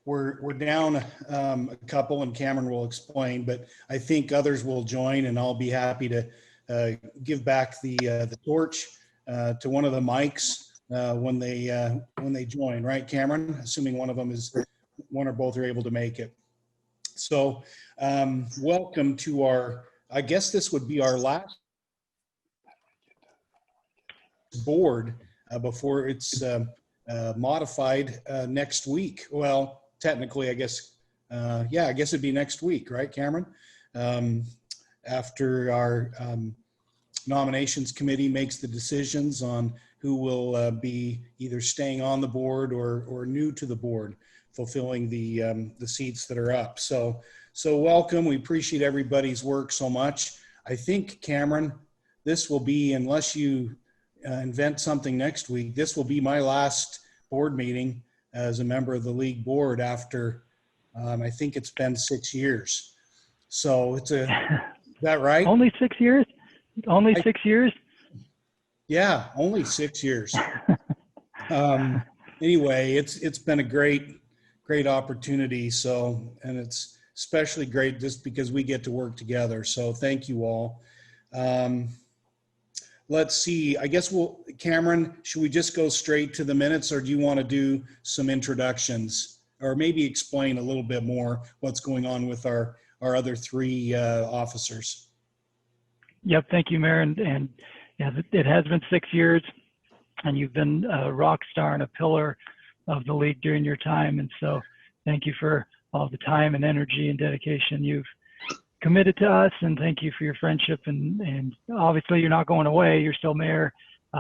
we're down a couple, and Cameron will explain, but I think others will join, and I'll be happy to give back the torch to one of the mics when they join, right, Cameron? Assuming one or both are able to make it. So welcome to our, I guess this would be our last board before it's modified next week. Well, technically, I guess, yeah, I guess it'd be next week, right, Cameron? After our nominations committee makes the decisions on who will be either staying on the board or new to the board, fulfilling the seats that are up. So welcome. We appreciate everybody's work so much. I think, Cameron, this will be, unless you invent something next week, this will be my last board meeting as a member of the league board after, I think it's been 6 years. So is that right? Only 6 years? Only 6 years? Yeah, only 6 years. Anyway, it's been a great opportunity. So, and it's especially great just because we get to work together. So thank you all. Let's see, I guess Cameron, should we just go straight to the minutes, or do you want to do some introductions or maybe explain a little bit more what's going on with our other three officers? Yep, thank you, Mayor. And yeah, it has been 6 years, and you've been a rock star and a pillar of the league during your time. And so thank you for all the time and energy and dedication you've committed to us, and thank you for your friendship. And obviously you're not going away, you're still mayor.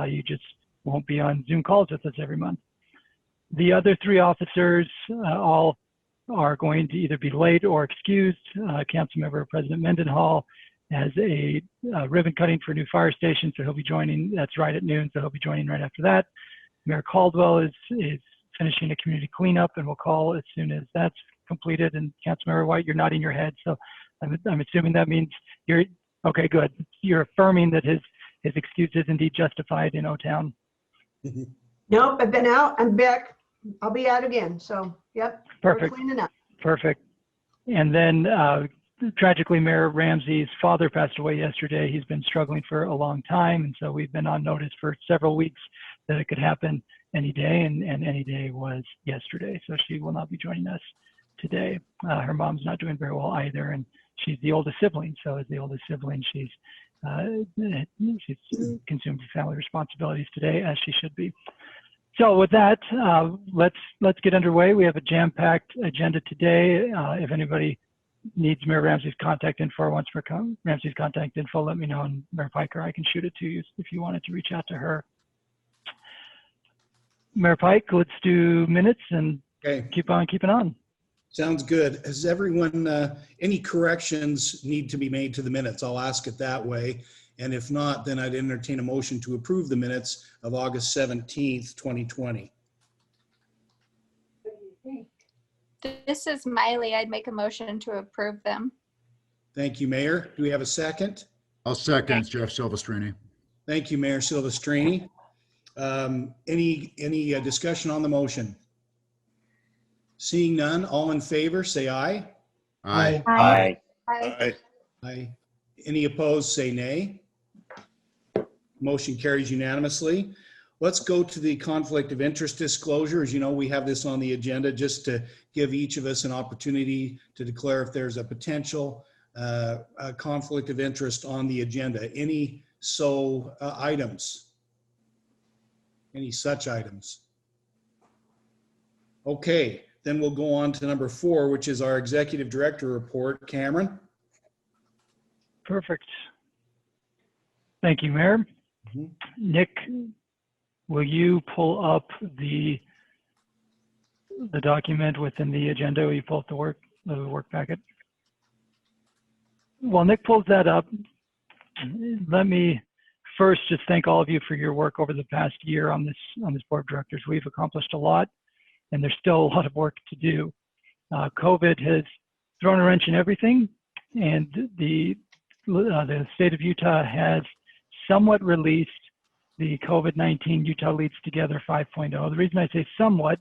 You just won't be on Zoom calls with us every month. The other three officers all are going to either be late or excused. Councilmember President Mendenhall has a ribbon cutting for a new fire station, so he'll be joining. That's right at noon, so he'll be joining right after that. Mayor Caldwell is finishing a community cleanup, and we'll call as soon as that's completed. And Councilmember White, you're nodding your head, so I'm assuming that means you're okay. Good. You're affirming that his excuse is indeed justified in O-Town. Nope, I've been out. I'm back. I'll be out again. So, yep. Perfect. We're cleaning up. Perfect. And then tragically, Mayor Ramsey's father passed away yesterday. He's been struggling for a long time, and so we've been on notice for several weeks that it could happen any day, and any day was yesterday. So she will not be joining us today. Her mom's not doing very well either, and she's the oldest sibling. So as the oldest sibling, she's consumed with family responsibilities today, as she should be. So with that, let's get underway. We have a jam-packed agenda today. If anybody needs Mayor Ramsey's contact info or wants Ramsey's contact info, let me know, and Mayor Piker, I can shoot it to you if you wanted to reach out to her. Mayor Pike, let's do minutes and keep on keeping on. Sounds good. Has everyone, any corrections need to be made to the minutes? I'll ask it that way. And if not, then I'd entertain a motion to approve the minutes of August 17th, 2020. This is Miley. I'd make a motion to approve them. Thank you, Mayor. Do we have a second? I'll second. It's Jeff Silvestrini. Thank you, Mayor Silvestrini. Any discussion on the motion? Seeing none, all in favor, say aye. Aye. Aye. Aye. Aye. Any opposed, say nay. Motion carries unanimously. Let's go to the conflict of interest disclosure. As you know, we have this on the agenda just to give each of us an opportunity to declare if there's a potential conflict of interest on the agenda. Any items? Any such items? Okay, then we'll go on to number 4, which is our executive director report. Cameron? Perfect. Thank you, Mayor. Nick, will you pull up the document within the agenda? Will you pull up the work packet? While Nick pulls that up, let me first just thank all of you for your work over the past year on this board of directors. We've accomplished a lot, and there's still a lot of work to do. COVID has thrown a wrench in everything, and the state of Utah has somewhat released the COVID-19 Utah Leads Together 5.0. The reason I say somewhat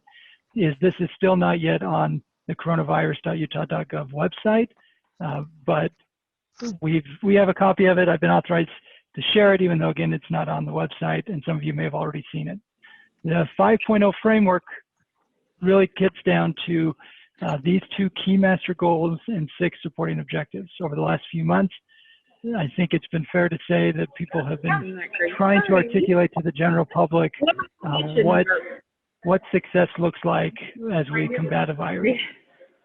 is this is still not yet on the coronavirus.utah.gov website. But we have a copy of it. I've been authorized to share it, even though, again, it's not on the website, and some of you may have already seen it. The 5.0 framework really gets down to these 2 key master goals and 6 supporting objectives. Over the last few months, I think it's been fair to say that people have been trying to articulate to the general public what success looks like as we combat a virus.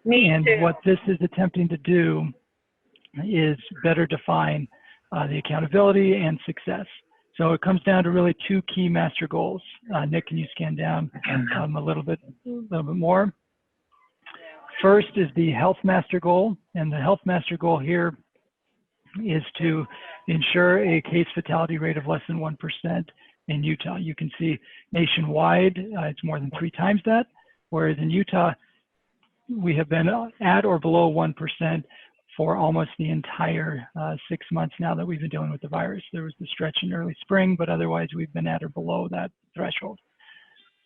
And what this is attempting to do is better define the accountability and success. So it comes down to really 2 key master goals. Nick, can you scan down a little bit more? First is the health master goal, and the health master goal here is to ensure a case fatality rate of less than 1% in Utah. You can see nationwide, it's more than 3 times that, whereas in Utah, we have been at or below 1% for almost the entire 6 months now that we've been dealing with the virus. There was the stretch in early spring, but otherwise we've been at or below that threshold.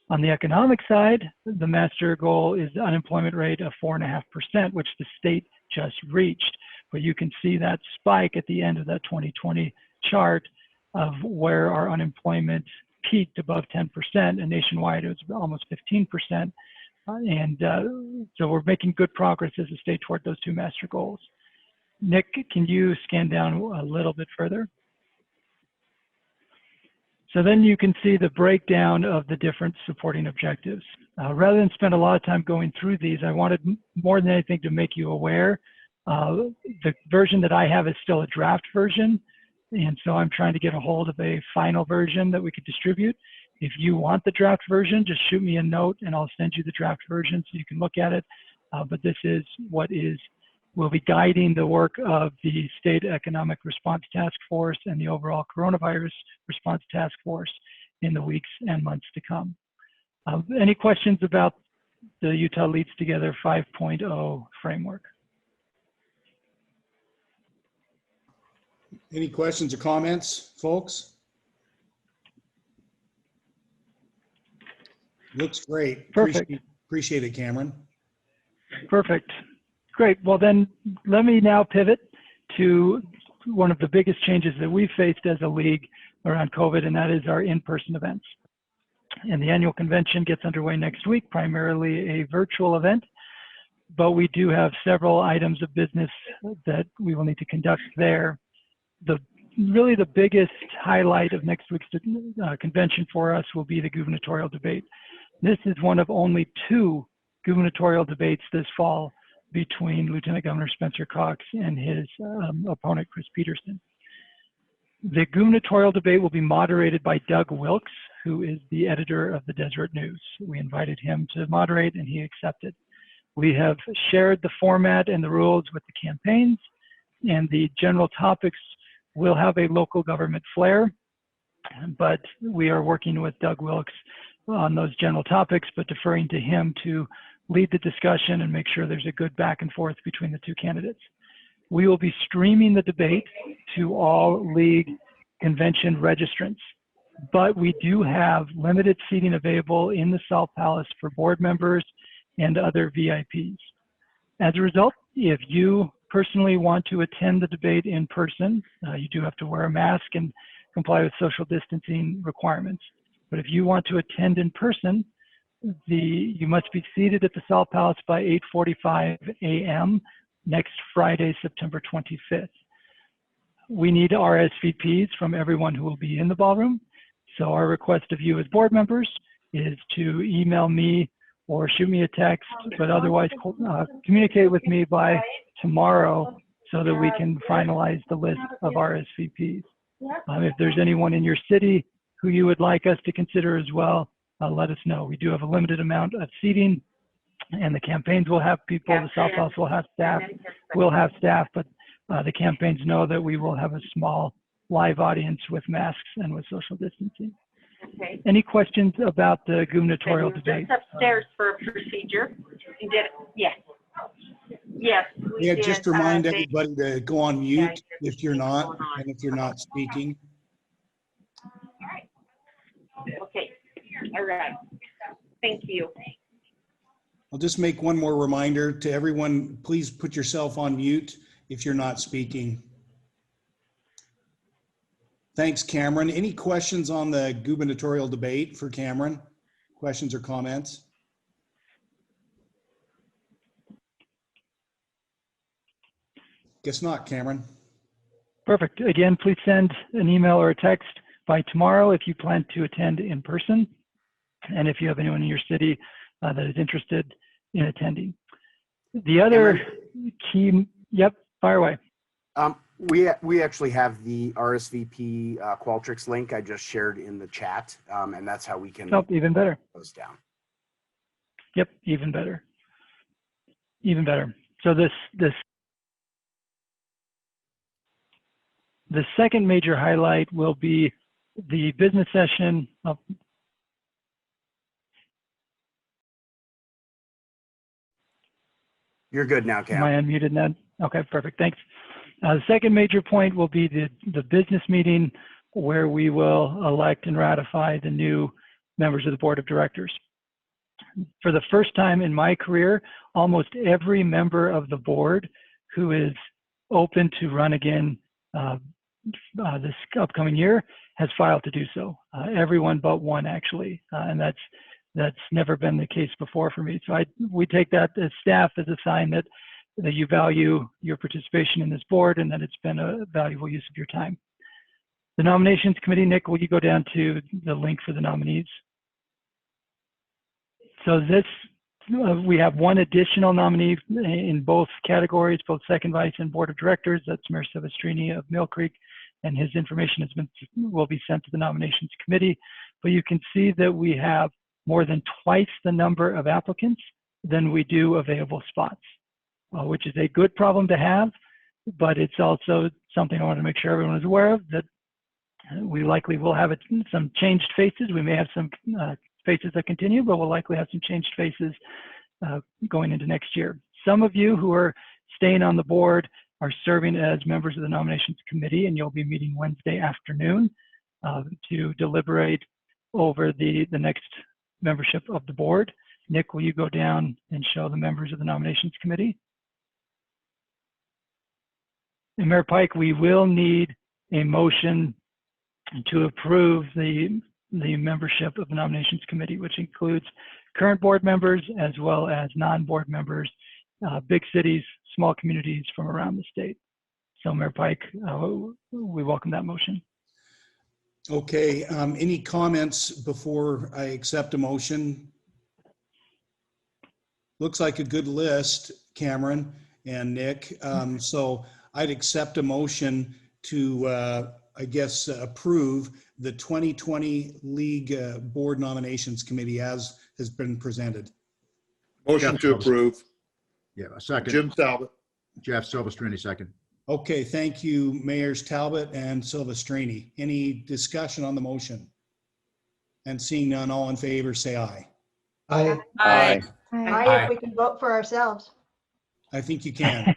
On the economic side, the master goal is the unemployment rate of 4.5%, which the state just reached. But you can see that spike at the end of that 2020 chart of where our unemployment peaked above 10%, and nationwide it was almost 15%. So we're making good progress as a state toward those 2 master goals. Nick, can you scan down a little bit further? So then you can see the breakdown of the different supporting objectives. Rather than spend a lot of time going through these, I wanted more than anything to make you aware. The version that I have is still a draft version, and so I'm trying to get a hold of a final version that we could distribute. If you want the draft version, just shoot me a note and I'll send you the draft version so you can look at it. But this is what will be guiding the work of the State Economic Response Task Force and the overall Coronavirus Response Task Force in the weeks and months to come. Any questions about the Utah Leads Together 5.0 framework? Any questions or comments, folks? Looks great. Perfect. Appreciate it, Cameron. Perfect. Great. Well, then let me now pivot to one of the biggest changes that we've faced as a league around COVID, and that is our in-person events. And the annual convention gets underway next week, primarily a virtual event, but we do have several items of business that we will need to conduct there. Really the biggest highlight of next week's convention for us will be the gubernatorial debate. This is one of only 2 gubernatorial debates this fall between Lieutenant Governor Spencer Cox and his opponent, Chris Peterson. The gubernatorial debate will be moderated by Doug Wilkes, who is the editor of the Deseret News. We invited him to moderate and he accepted. We have shared the format and the rules with the campaigns, and the general topics will have a local government flair, but we are working with Doug Wilkes on those general topics, but deferring to him to lead the discussion and make sure there's a good back and forth between the 2 candidates. We will be streaming the debate to all league convention registrants, but we do have limited seating available in the Salt Palace for board members and other VIPs. As a result, if you personally want to attend the debate in person, you do have to wear a mask and comply with social distancing requirements. But if you want to attend in person, you must be seated at the Salt Palace by 8:45 a.m. next Friday, September 25th. We need RSVPs from everyone who will be in the ballroom. So our request of you as board members is to email me or shoot me a text, but otherwise communicate with me by tomorrow so that we can finalize the list of RSVPs. If there's anyone in your city who you would like us to consider as well, let us know. We do have a limited amount of seating, and the campaigns will have people, the South House will have staff, but the campaigns know that we will have a small live audience with masks and with social distancing. Okay. Any questions about the gubernatorial debate? Just upstairs for a procedure. You did it? Yes. Yes. Yeah, just remind everybody to go on mute if you're not, and if you're not speaking. Okay. All right. Thank you. I'll just make one more reminder to everyone. Please put yourself on mute if you're not speaking. Thanks, Cameron. Any questions on the gubernatorial debate for Cameron? Questions or comments? Guess not, Cameron. Perfect. Again, please send an email or a text by tomorrow if you plan to attend in person, and if you have anyone in your city that is interested in attending. The other key, yep, fire away. We actually have the RSVP Qualtrics link I just shared in the chat, and that's how we can Even better. those down. Yep, even better. Even better. So the second major highlight will be the business session of. You're good now, Am Cam. I unmuted, Ned? Okay, perfect. Thanks. The second major point will be the business meeting where we will elect and ratify the new members of the board of directors. For the first time in my career, almost every member of the board who is open to run again this upcoming year has filed to do so. Everyone but one, actually, and that's never been the case before for me. So we take that as staff as a sign that you value your participation in this board and that it's been a valuable use of your time. The nominations committee, Nick, will you go down to the link for the nominees? So we have one additional nominee in both categories, both second vice and board of directors. That's Mayor Silvestrini of Mill Creek, and his information will be sent to the nominations committee. But you can see that we have more than twice the number of applicants than we do available spots, which is a good problem to have, but it's also something I want to make sure everyone is aware of, that we likely will have some changed faces. We may have some faces that continue, but we'll likely have some changed faces going into next year. Some of you who are staying on the board are serving as members of the nominations committee, and you'll be meeting Wednesday afternoon to deliberate over the next membership of the board. Nick, will you go down and show the members of the nominations committee? And Mayor Pike, we will need a motion to approve the membership of the nominations committee, which includes current board members as well as non-board members, big cities, small communities from around the state. So Mayor Pike, we welcome that motion. Okay, any comments before I accept a motion? Looks like a good list, Cameron and Nick. So I'd accept a motion to, I guess, approve the 2020 League Board Nominations Committee as has been presented. Motion Jeff to approve. Yeah, a second. Jim Talbot. Jeff Silvestrini, second. Okay, thank you, Mayors Talbot and Silvestrini. Any discussion on the motion? And seeing none, all in favor, say aye. Aye. Aye. Aye, if we can vote for ourselves. I think you can.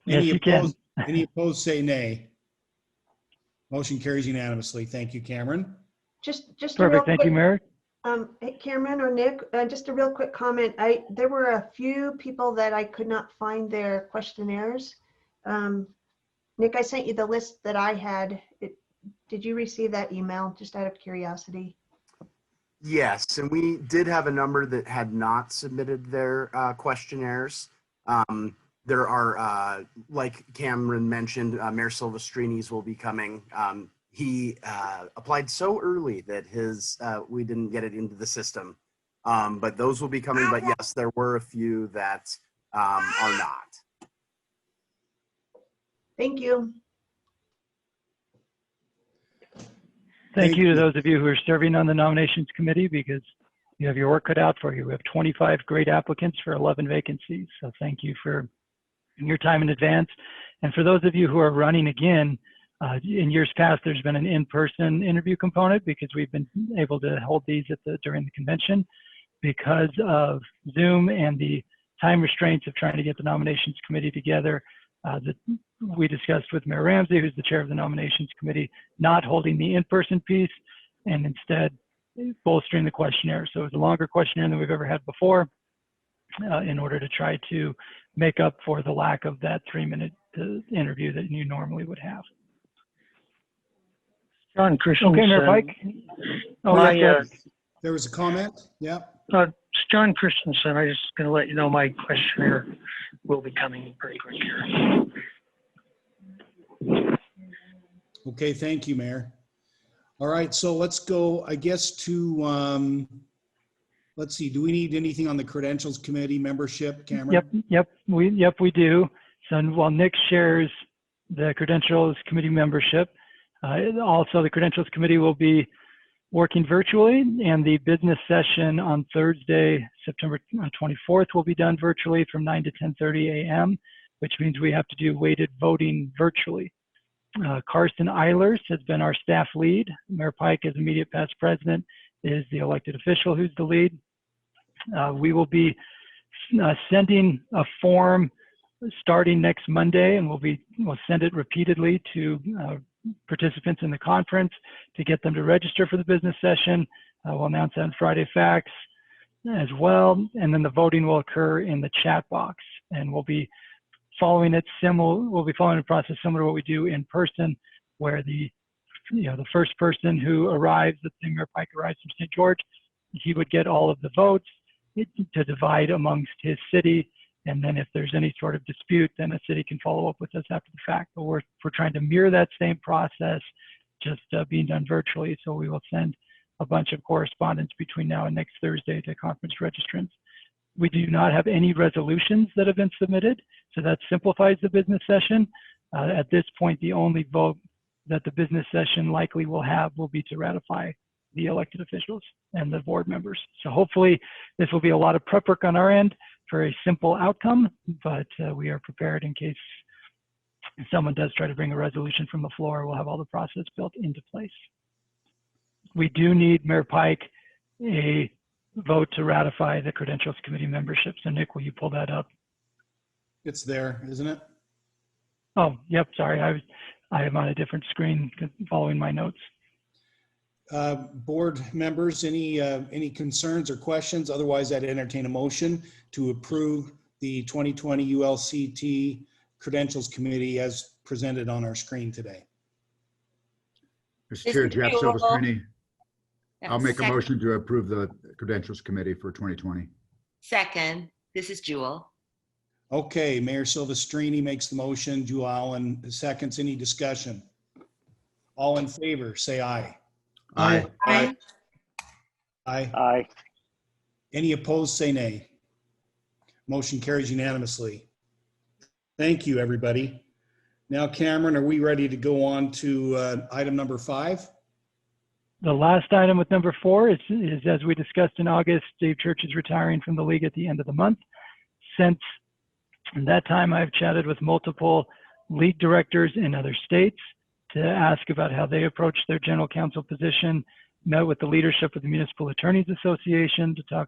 Yes, you can. Any opposed, say nay. Motion carries unanimously. Thank you, Cameron. Just a real Perfect. Thank you, quick, Mayor. hey, Cameron or Nick, just a real quick comment. There were a few people that I could not find their questionnaires. Nick, I sent you the list that I had. Did you receive that email, just out of curiosity? Yes, and we did have a number that had not submitted their questionnaires. There are, like Cameron mentioned, Mayor Silvestrini's will be coming. He applied so early that we didn't get it into the system. But those will be coming. But yes, there were a few that are not. Thank you. Thank you to those of you who are serving on the nominations committee, because you have your work cut out for you. We have 25 great applicants for 11 vacancies. So thank you for your time in advance. And for those of you who are running again, in years past, there's been an in-person interview component because we've been able to hold these during the convention. Because of Zoom and the time restraints of trying to get the nominations committee together, that we discussed with Mayor Ramsey, who's the chair of the nominations committee, not holding the in-person piece and instead bolstering the questionnaire. So it was a longer questionnaire than we've ever had before. in order to try to make up for the lack of that 3-minute interview that you normally would have. John Christensen. Okay, Mayor Pike. Oh, My, yes, go ahead. There was a comment? Yeah. It's John Christensen. I'm just going to let you know my questionnaire will be coming pretty quick here. Okay, thank you, Mayor. All right, so let's go, I guess, to, let's see, do we need anything on the Credentials Committee membership, Cameron? Yep, we do. So while Nick shares the Credentials Committee membership, also the Credentials Committee will be working virtually, and the business session on Thursday, September 24th will be done virtually from 9 to 10:30 a.m., which means we have to do weighted voting virtually. Karsten Eilers has been our staff lead. Mayor Pike, as immediate past president, is the elected official who's the lead. We will be sending a form starting next Monday, and we'll send it repeatedly to participants in the conference to get them to register for the business session. We'll announce that on Friday Facts as well, and then the voting will occur in the chat box, and we'll be following the process similar to what we do in person, where the first person who arrives, let's say Mayor Pike arrives from St. George, he would get all of the votes to divide amongst his city. And then if there's any sort of dispute, then a city can follow up with us after the fact. But we're trying to mirror that same process, just being done virtually. So we will send a bunch of correspondence between now and next Thursday to conference registrants. We do not have any resolutions that have been submitted, so that simplifies the business session. At this point, the only vote that the business session likely will have will be to ratify the elected officials and the board members. So hopefully this will be a lot of prep work on our end for a simple outcome, but we are prepared in case someone does try to bring a resolution from the floor. We'll have all the process built into place. We do need, Mayor Pike, a vote to ratify the Credentials Committee membership. So Nick, will you pull that up? It's there, isn't it? Oh, yep, sorry. I am on a different screen following my notes. Board members, any concerns or questions? Otherwise, I'd entertain a motion to approve the 2020 ULCT Credentials Committee as presented on our screen today. Mr. Chair, Jeff Jewel. Silvestrini. I'll make a Second. motion to approve the Credentials Committee for 2020. Second, this is Jewel. Okay, Mayor Silvestrini makes the motion. Jewel Allen seconds. Any discussion? All in favor, say aye. Aye. Aye. Aye. Aye. Any opposed, say nay. Motion carries unanimously. Thank you, everybody. Now, Cameron, are we ready to go on to item number 5? The last item with number 4 is as we discussed in August, Dave Church is retiring from the league at the end of the month. Since that time, I've chatted with multiple league directors in other states to ask about how they approach their general counsel position, met with the leadership of the Municipal Attorneys Association to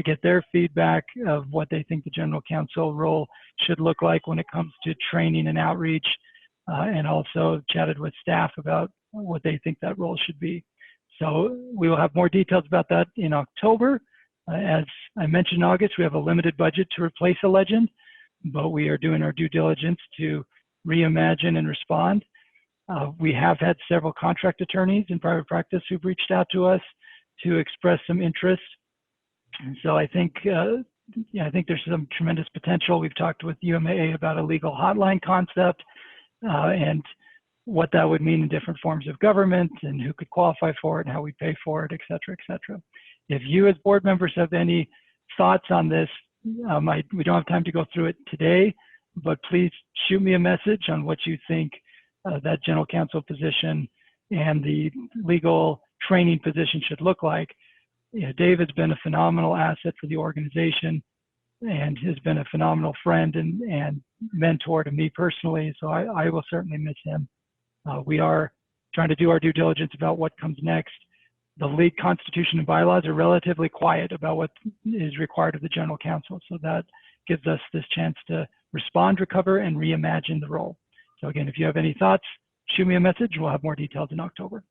get their feedback of what they think the general counsel role should look like when it comes to training and outreach, and also chatted with staff about what they think that role should be. So we will have more details about that in October. As I mentioned in August, we have a limited budget to replace a legend, but we are doing our due diligence to reimagine and respond. We have had several contract attorneys in private practice who've reached out to us to express some interest. And so I think there's some tremendous potential. We've talked with UMAA about a legal hotline concept and what that would mean in different forms of government and who could qualify for it and how we pay for it, et cetera, et cetera. If you as board members have any thoughts on this, we don't have time to go through it today, but please shoot me a message on what you think that general counsel position and the legal training position should look like. Dave has been a phenomenal asset for the organization and has been a phenomenal friend and mentor to me personally. So I will certainly miss him. We are trying to do our due diligence about what comes next. The league constitution and bylaws are relatively quiet about what is required of the general counsel. So that gives us this chance to respond, recover, and reimagine the role. So again, if you have any thoughts, shoot me a message. We'll have more details in October.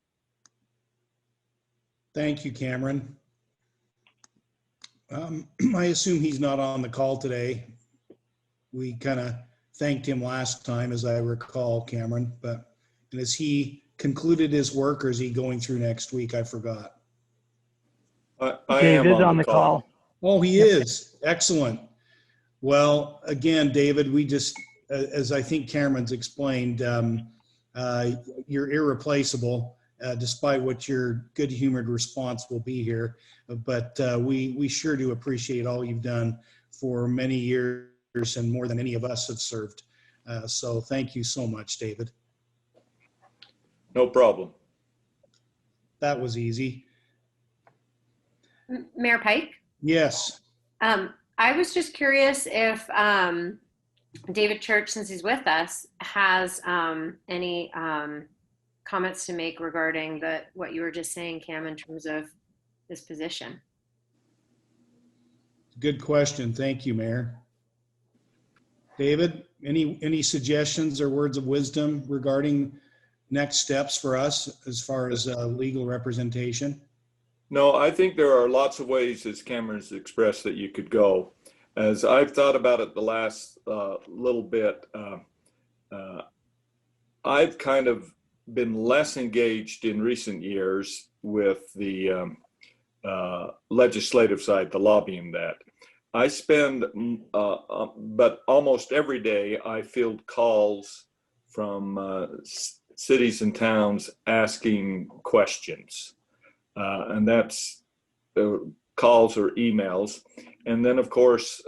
Thank you, Cameron. I assume he's not on the call today. We kind of thanked him last time, as I recall, Cameron, but and has he concluded his work, or is he going through next week? I forgot. I Dave am is on the call. Oh, he is. Excellent. Well, again, David, we just, as I think Cameron's explained, you're irreplaceable, despite what your good-humored response will be here. But we sure do appreciate all you've done for many years and more than any of us have served. So thank you so much, David. No problem. That was easy. Mayor Pike? Yes. I was just curious if David Church, since he's with us, has any comments to make regarding what you were just saying, Cam, in terms of this position. Good question. Thank you, Mayor. David, any suggestions or words of wisdom regarding next steps for us as far as legal representation? No, I think there are lots of ways, as Cameron's expressed, that you could go. As I've thought about it the last little bit, I've kind of been less engaged in recent years with the legislative side, the lobbying that. I spend, but almost every day I field calls from cities and towns asking questions. And that's calls or emails. And then, of course,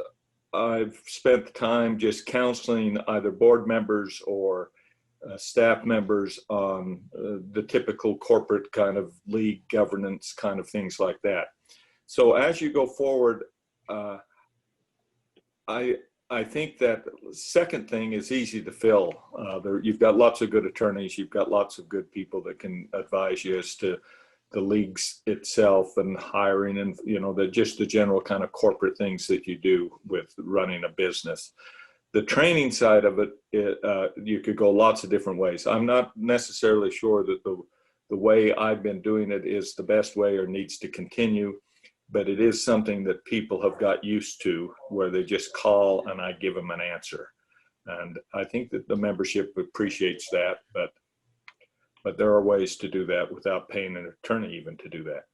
I've spent time just counseling either board members or staff members on the typical corporate kind of league governance kind of things like that. So as you go forward, I think that second thing is easy to fill. You've got lots of good attorneys. You've got lots of good people that can advise you as to the leagues itself and hiring and, just the general kind of corporate things that you do with running a business. The training side of it, you could go lots of different ways. I'm not necessarily sure that the way I've been doing it is the best way or needs to continue, but it is something that people have got used to, where they just call and I give them an answer. And I think that the membership appreciates that, but there are ways to do that without paying an attorney even to do that.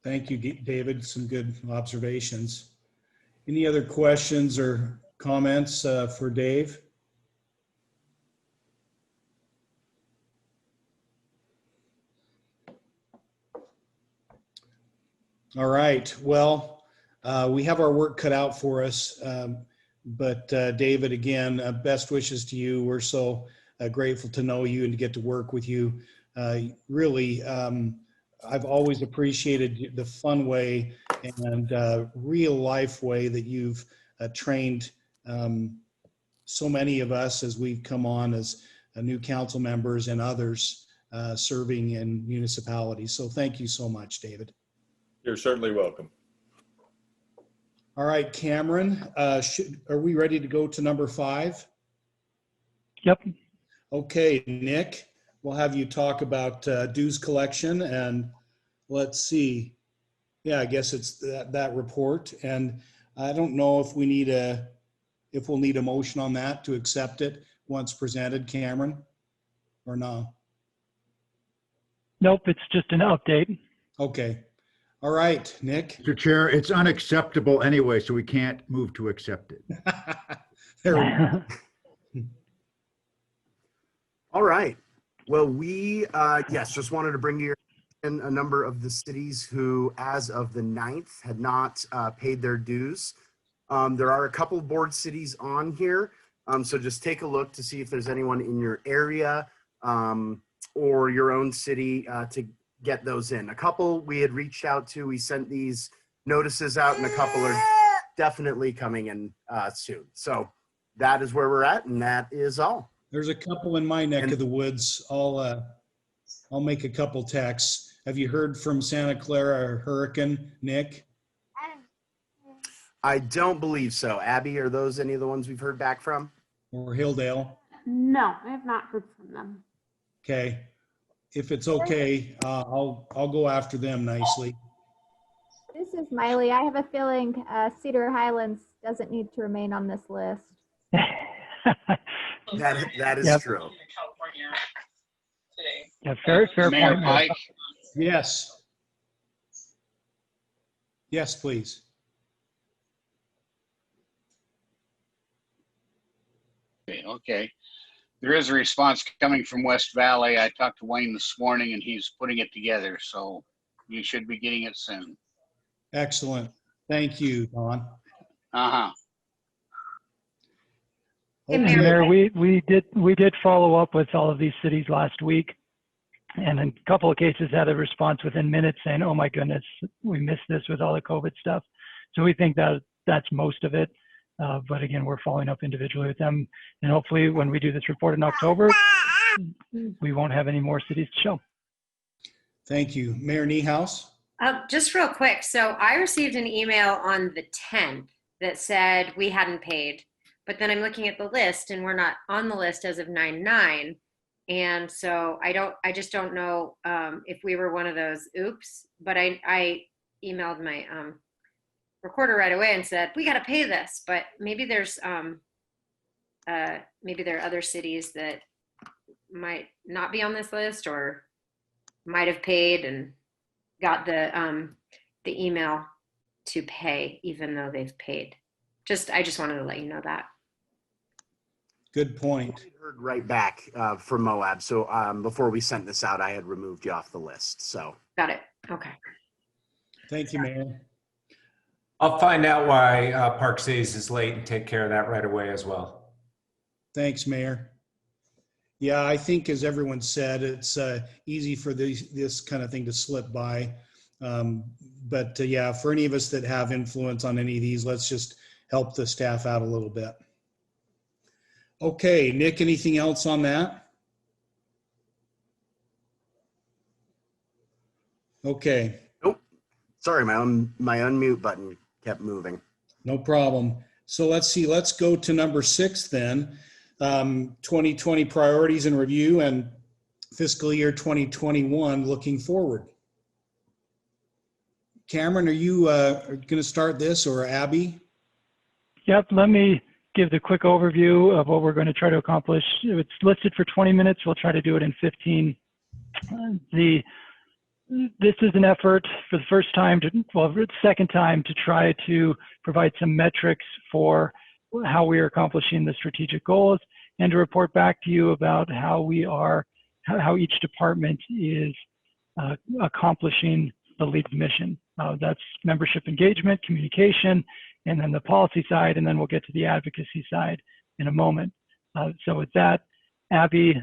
Thank you, David. Some good observations. Any other questions or comments for Dave? All right. Well, we have our work cut out for us. But David, again, best wishes to you. We're so grateful to know you and to get to work with you. Really, I've always appreciated the fun way and real life way that you've trained so many of us as we've come on as new council members and others serving in municipalities. So thank you so much, David. You're certainly welcome. All right, Cameron, are we ready to go to number 5? Yep. Okay, Nick, we'll have you talk about dues collection, and let's see. Yeah, I guess it's that report, and I don't know if we'll need a motion on that to accept it once presented, Cameron, or no? Nope, it's just an update. Okay. All right, Nick. Mr. Chair, it's unacceptable anyway, so we can't move to accept it. There we go. All right. Well, we, yes, just wanted to bring to your attention a number of the cities who, as of the 9th, had not paid their dues. There are a couple of board cities on here, so just take a look to see if there's anyone in your area or your own city to get those in. A couple we had reached out to, we sent these notices out, and a couple are definitely coming in soon. So that is where we're at, and that is all. There's a couple in my neck of the woods. I'll make a couple texts. Have you heard from Santa Clara or Hurricane, Nick? I don't believe so. Abby, are those any of the ones we've heard back from? Or Hilldale? No, I have not heard from them. Okay. if it's okay, I'll go after them nicely. This is Miley. I have a feeling Cedar Highlands doesn't need to remain on this list. That is Yep. true. Yeah, fair Mayor point. Mayor. Pike, Yes. Yes, please. okay. There is a response coming from West Valley. I talked to Wayne this morning and he's putting it together, so you should be getting it soon. Excellent. Thank you, Don. Uh-huh. Hey, Okay. And Mayor, we did follow up with all of these cities last week, and in a couple of cases had a response within minutes saying, "Oh my goodness, we missed this with all the COVID stuff." So we think that that's most of it. But again, we're following up individually with them, and hopefully, when we do this report in October, we won't have any more cities to show. Thank you, Mayor Niehaus. Just real quick. So I received an email on the 10th that said we hadn't paid, but then I'm looking at the list and we're not on the list as of 9/9. And so I just don't know if we were one of those oops, but I emailed my recorder right away and said, we got to pay this, but maybe there's maybe there are other cities that might not be on this list or might have paid and got the email to pay even though they've paid. I just wanted to let you know that. Good point. I heard right back from Moab. So before we sent this out, I had removed you off the list. So Got it. Okay. Thank you, Mayor. I'll find out why Park Cities is late and take care of that right away as well. Thanks, Mayor. Yeah, I think as everyone said, it's easy for this kind of thing to slip by. But yeah, for any of us that have influence on any of these, let's just help the staff out a little bit. Okay, Nick, anything else on that? Okay. Nope. Sorry, my unmute button kept moving. No problem. So let's see, let's go to number 6 then. 2020 priorities and review and fiscal year 2021 looking forward. Cameron, are you going to start this, or Abby? Yep, let me give the quick overview of what we're going to try to accomplish. It's listed for 20 minutes. We'll try to do it in 15. This is an effort for the first time second time to try to provide some metrics for how we are accomplishing the strategic goals and to report back to you about how each department is accomplishing the LEAD's mission. That's membership engagement, communication, and then the policy side, and then we'll get to the advocacy side in a moment. So with that, Abby,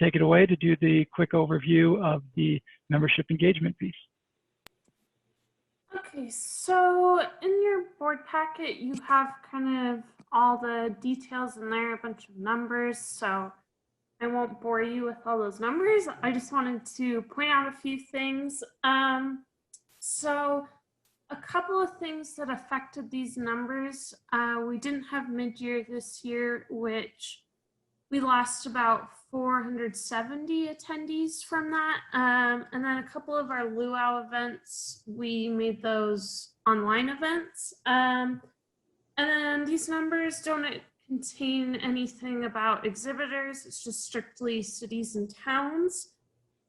take it away to do the quick overview of the membership engagement piece. Okay, so in your board packet, you have kind of all the details in there, a bunch of numbers, so I won't bore you with all those numbers. I just wanted to point out a few things. So a couple of things that affected these numbers. We didn't have mid-year this year, which we lost about 470 attendees from that. And then a couple of our luau events, we made those online events. And then these numbers don't contain anything about exhibitors. It's just strictly cities and towns.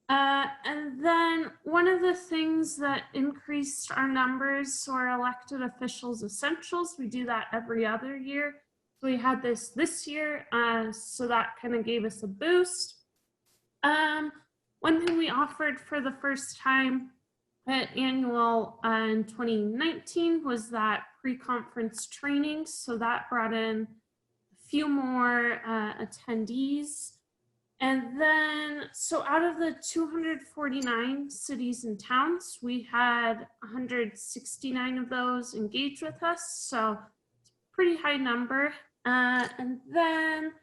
And then one of the things that increased our numbers were elected officials essentials. We do that every other year. So we had this year, so that kind of gave us a boost. One thing we offered for the first time at annual in 2019 was that pre-conference training. So that brought in a few more attendees. And then, so out of the 249 cities and towns, we had 169 of those engage with us. So it's a pretty high number. And then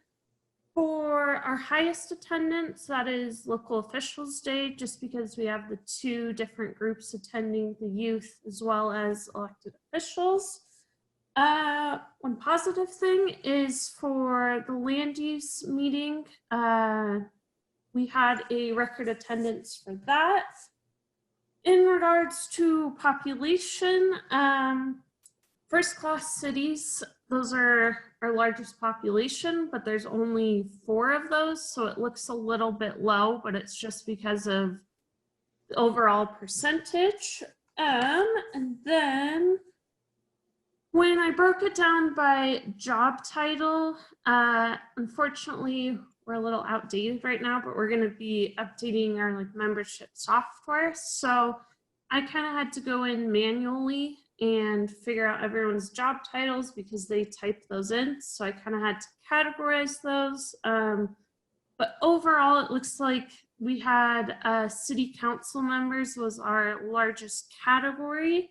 for our highest attendance, that is Local Officials Day, just because we have the 2 different groups attending, the youth as well as elected officials. One positive thing is for the land use meeting, we had a record attendance for that. In regards to population, first class cities, those are our largest population, but there's only 4 of those. So it looks a little bit low, but it's just because of the overall percentage. And then when I broke it down by job title, unfortunately, we're a little outdated right now, but we're going to be updating our like membership software. So I kind of had to go in manually and figure out everyone's job titles because they typed those in. So I kind of had to categorize those. But overall, it looks like we had city council members was our largest category.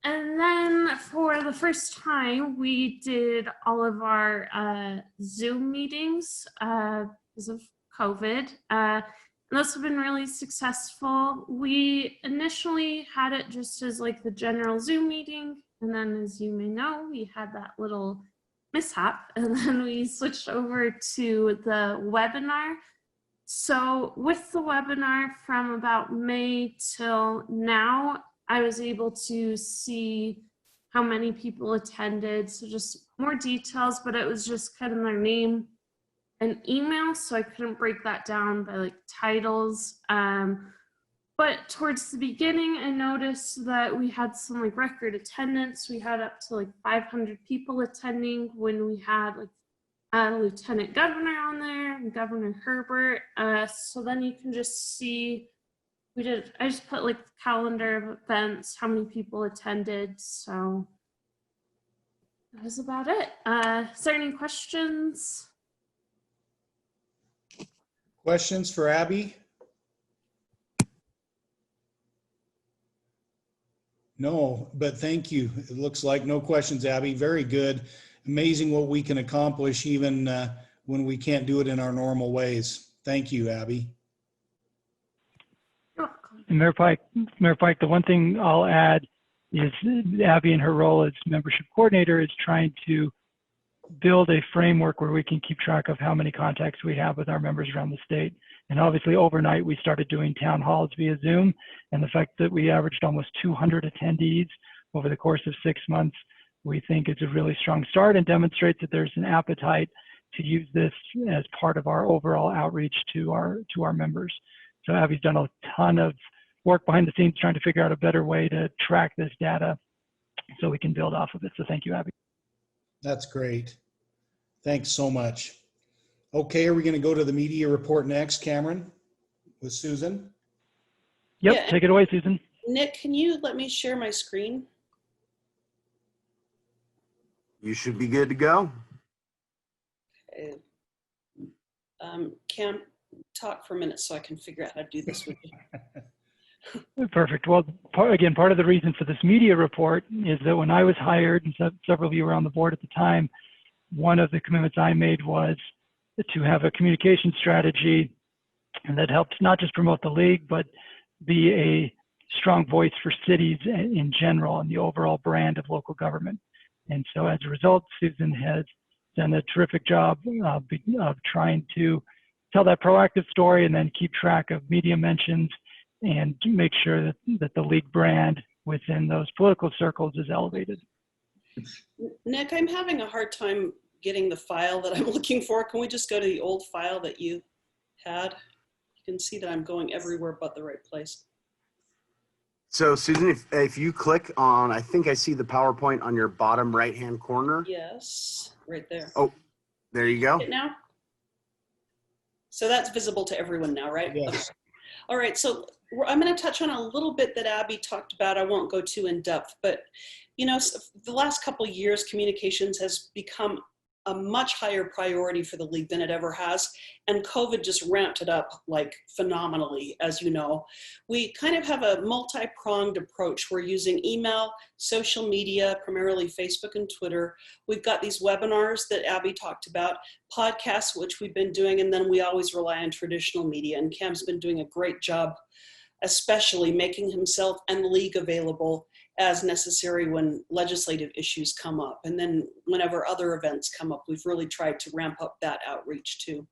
And then for the first time, we did all of our Zoom meetings because of COVID. And those have been really successful. We initially had it just as like the general Zoom meeting. And then as you may know, we had that little mishap. And then we switched over to the webinar. So with the webinar from about May till now, I was able to see how many people attended. So just more details, but it was just kind of their name and email. So I couldn't break that down by like titles. But towards the beginning, I noticed that we had some like record attendance. We had up to like 500 people attending when we had like Lieutenant Governor on there and Governor Herbert. So then you can just see, I just put like the calendar of events, how many people attended. So that was about it. Is there any questions? Questions for Abby? No, but thank you. It looks like no questions, Abby. Very good. Amazing what we can accomplish even when we can't do it in our normal ways. Thank you, Abby. And Mayor Pike, the one thing I'll add is Abby in her role as membership coordinator is trying to build a framework where we can keep track of how many contacts we have with our members around the state. And obviously overnight, we started doing town halls via Zoom. And the fact that we averaged almost 200 attendees over the course of 6 months, we think is a really strong start and demonstrates that there's an appetite to use this as part of our overall outreach to our members. So Abby's done a ton of work behind the scenes trying to figure out a better way to track this data so we can build off of it. So thank you, Abby. That's great. Thanks so much. Okay, are we going to go to the media report next, Cameron, with Susan? Yep, Yeah. take it away, Susan. Nick, can you let me share my screen? You should be good to go. Okay. Cam, talk for a minute so I can figure out how to do this with you. Perfect. Well, part of the reason for this media report is that when I was hired, and several of you were on the board at the time, one of the commitments I made was to have a communication strategy that helped not just promote the league, but be a strong voice for cities in general and the overall brand of local government. And so as a result, Susan has done a terrific job of trying to tell that proactive story and then keep track of media mentions and make sure that the league brand within those political circles is elevated. Nick, I'm having a hard time getting the file that I'm looking for. Can we just go to the old file that you had? You can see that I'm going everywhere but the right place. So Susan, if you click on, I think I see the PowerPoint on your bottom right-hand corner. Yes, right there. Oh, there you go. Now? So that's visible to everyone now, right? Yes. All right, so I'm going to touch on a little bit that Abby talked about. I won't go too in depth, but you know, the last couple of years, communications has become a much higher priority for the league than it ever has. And COVID just ramped it up like phenomenally, as you know. We kind of have a multi-pronged approach. We're using email, social media, primarily Facebook and Twitter. We've got these webinars that Abby talked about, podcasts, which we've been doing, and then we always rely on traditional media. And Cam's been doing a great job, especially making himself and the league available as necessary when legislative issues come up. And then whenever other events come up, we've really tried to ramp up that outreach too.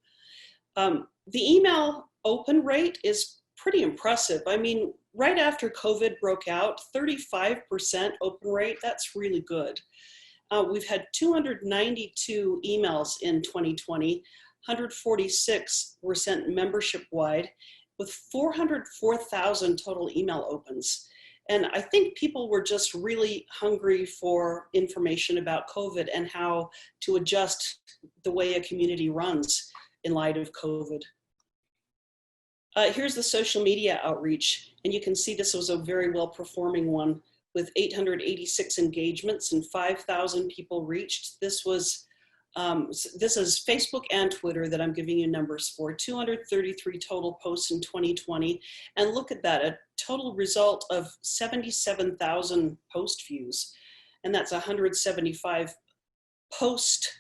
The email open rate is pretty impressive. I mean, right after COVID broke out, 35% open rate, that's really good. We've had 292 emails in 2020, 146 were sent membership wide, with 404,000 total email opens. And I think people were just really hungry for information about COVID and how to adjust the way a community runs in light of COVID. Here's the social media outreach, and you can see this was a very well performing one with 886 engagements and 5,000 people reached. This is Facebook and Twitter that I'm giving you numbers for. 233 total posts in 2020, and look at that, a total result of 77,000 post views, and that's 175 post-COVID,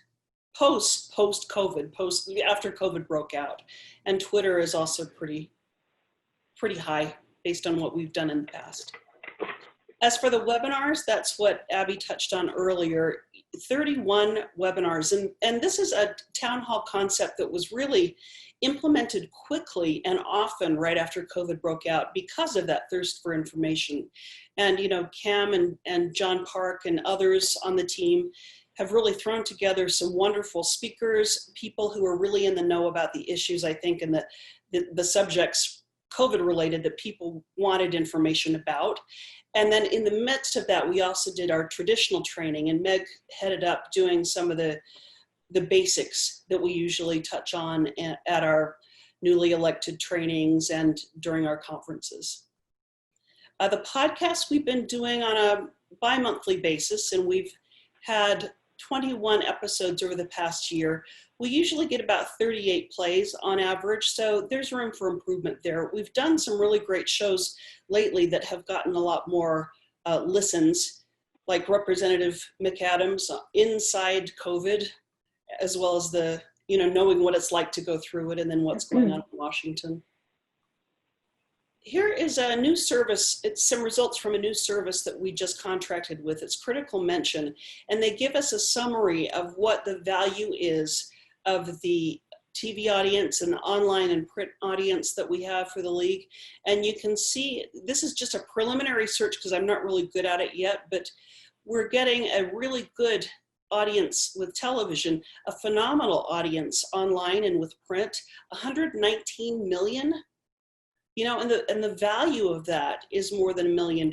after COVID broke out. And Twitter is also pretty high based on what we've done in the past. As for the webinars, that's what Abby touched on earlier, 31 webinars. And this is a town hall concept that was really implemented quickly and often right after COVID broke out because of that thirst for information. And, you know, Cam and John Park and others on the team have really thrown together some wonderful speakers, people who are really in the know about the issues, I think, and the subjects COVID related that people wanted information about. And then in the midst of that, we also did our traditional training, and Meg headed up doing some of the basics that we usually touch on at our newly elected trainings and during our conferences. The podcast we've been doing on a bi-monthly basis, and we've had 21 episodes over the past year. We usually get about 38 plays on average, so there's room for improvement there. We've done some really great shows lately that have gotten a lot more listens, like Representative McAdams, Inside COVID, as well as the, you know, knowing what it's like to go through it and then what's going on in Washington. Here is a new service. It's some results from a new service that we just contracted with. It's Critical Mention, and they give us a summary of what the value is of the TV audience and the online and print audience that we have for the league. And you can see, this is just a preliminary search because I'm not really good at it yet, but we're getting a really good audience with television, a phenomenal audience online and with print, 119 million. You know, and the value of that is more than $1 million.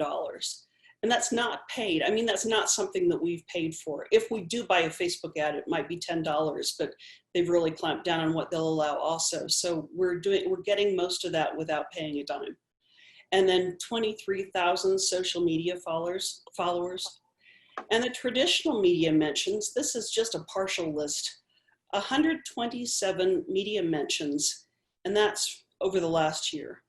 And that's not paid. I mean, that's not something that we've paid for. If we do buy a Facebook ad, it might be $10, but they've really clamped down on what they'll allow also. So we're getting most of that without paying a dime. And then 23,000 social media followers. And the traditional media mentions, this is just a partial list, 127 media mentions, and that's over the last year.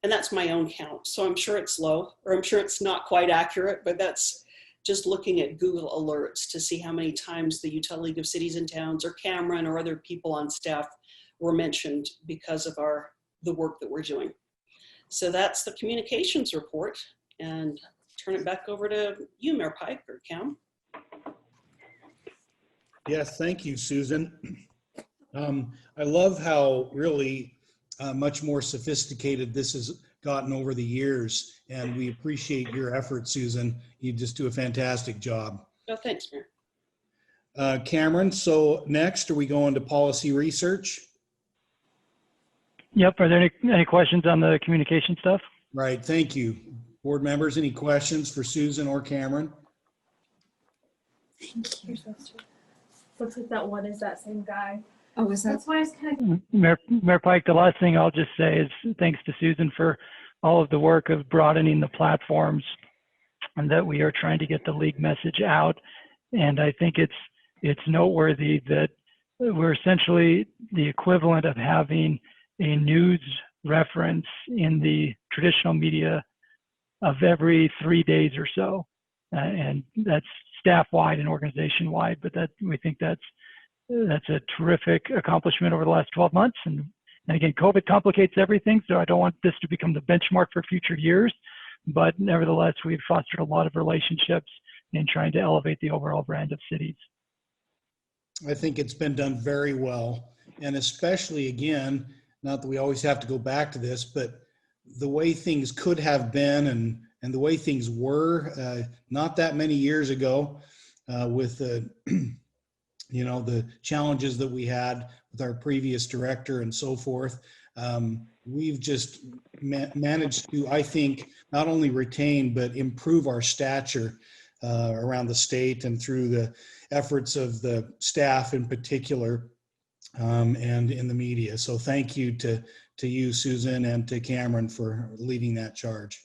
And that's my own count. So I'm sure it's low, or I'm sure it's not quite accurate, but that's just looking at Google alerts to see how many times the Utah League of Cities and Towns or Cameron or other people on staff were mentioned because of the work that we're doing. So that's the communications report, and turn it back over to you, Mayor Pike or Cam. Yes, thank you, Susan. I love how really much more sophisticated this has gotten over the years, and we appreciate your effort, Susan. You just do a fantastic job. Oh, thanks, Mayor. Cameron, so next, are we going to policy research? Yep. Are there any questions on the communication stuff? Right, thank you. Board members, any questions for Susan or Cameron? Thank you. Looks like that one is that same guy. Oh, is that? That's why I was kind of. Mayor Pike, the last thing I'll just say is thanks to Susan for all of the work of broadening the platforms, and that we are trying to get the league message out. And I think it's noteworthy that we're essentially the equivalent of having a news reference in the traditional media of every 3 days or so. And that's staff-wide and organization-wide, but we think that's a terrific accomplishment over the last 12 months. And again, COVID complicates everything, so I don't want this to become the benchmark for future years. But nevertheless, we've fostered a lot of relationships in trying to elevate the overall brand of cities. I think it's been done very well. And especially, again, not that we always have to go back to this, but the way things could have been and the way things were not that many years ago with the, the challenges that we had with our previous director and so forth. We've just managed to, I think, not only retain, but improve our stature around the state and through the efforts of the staff in particular and in the media. So thank you to you, Susan, and to Cameron for leading that charge.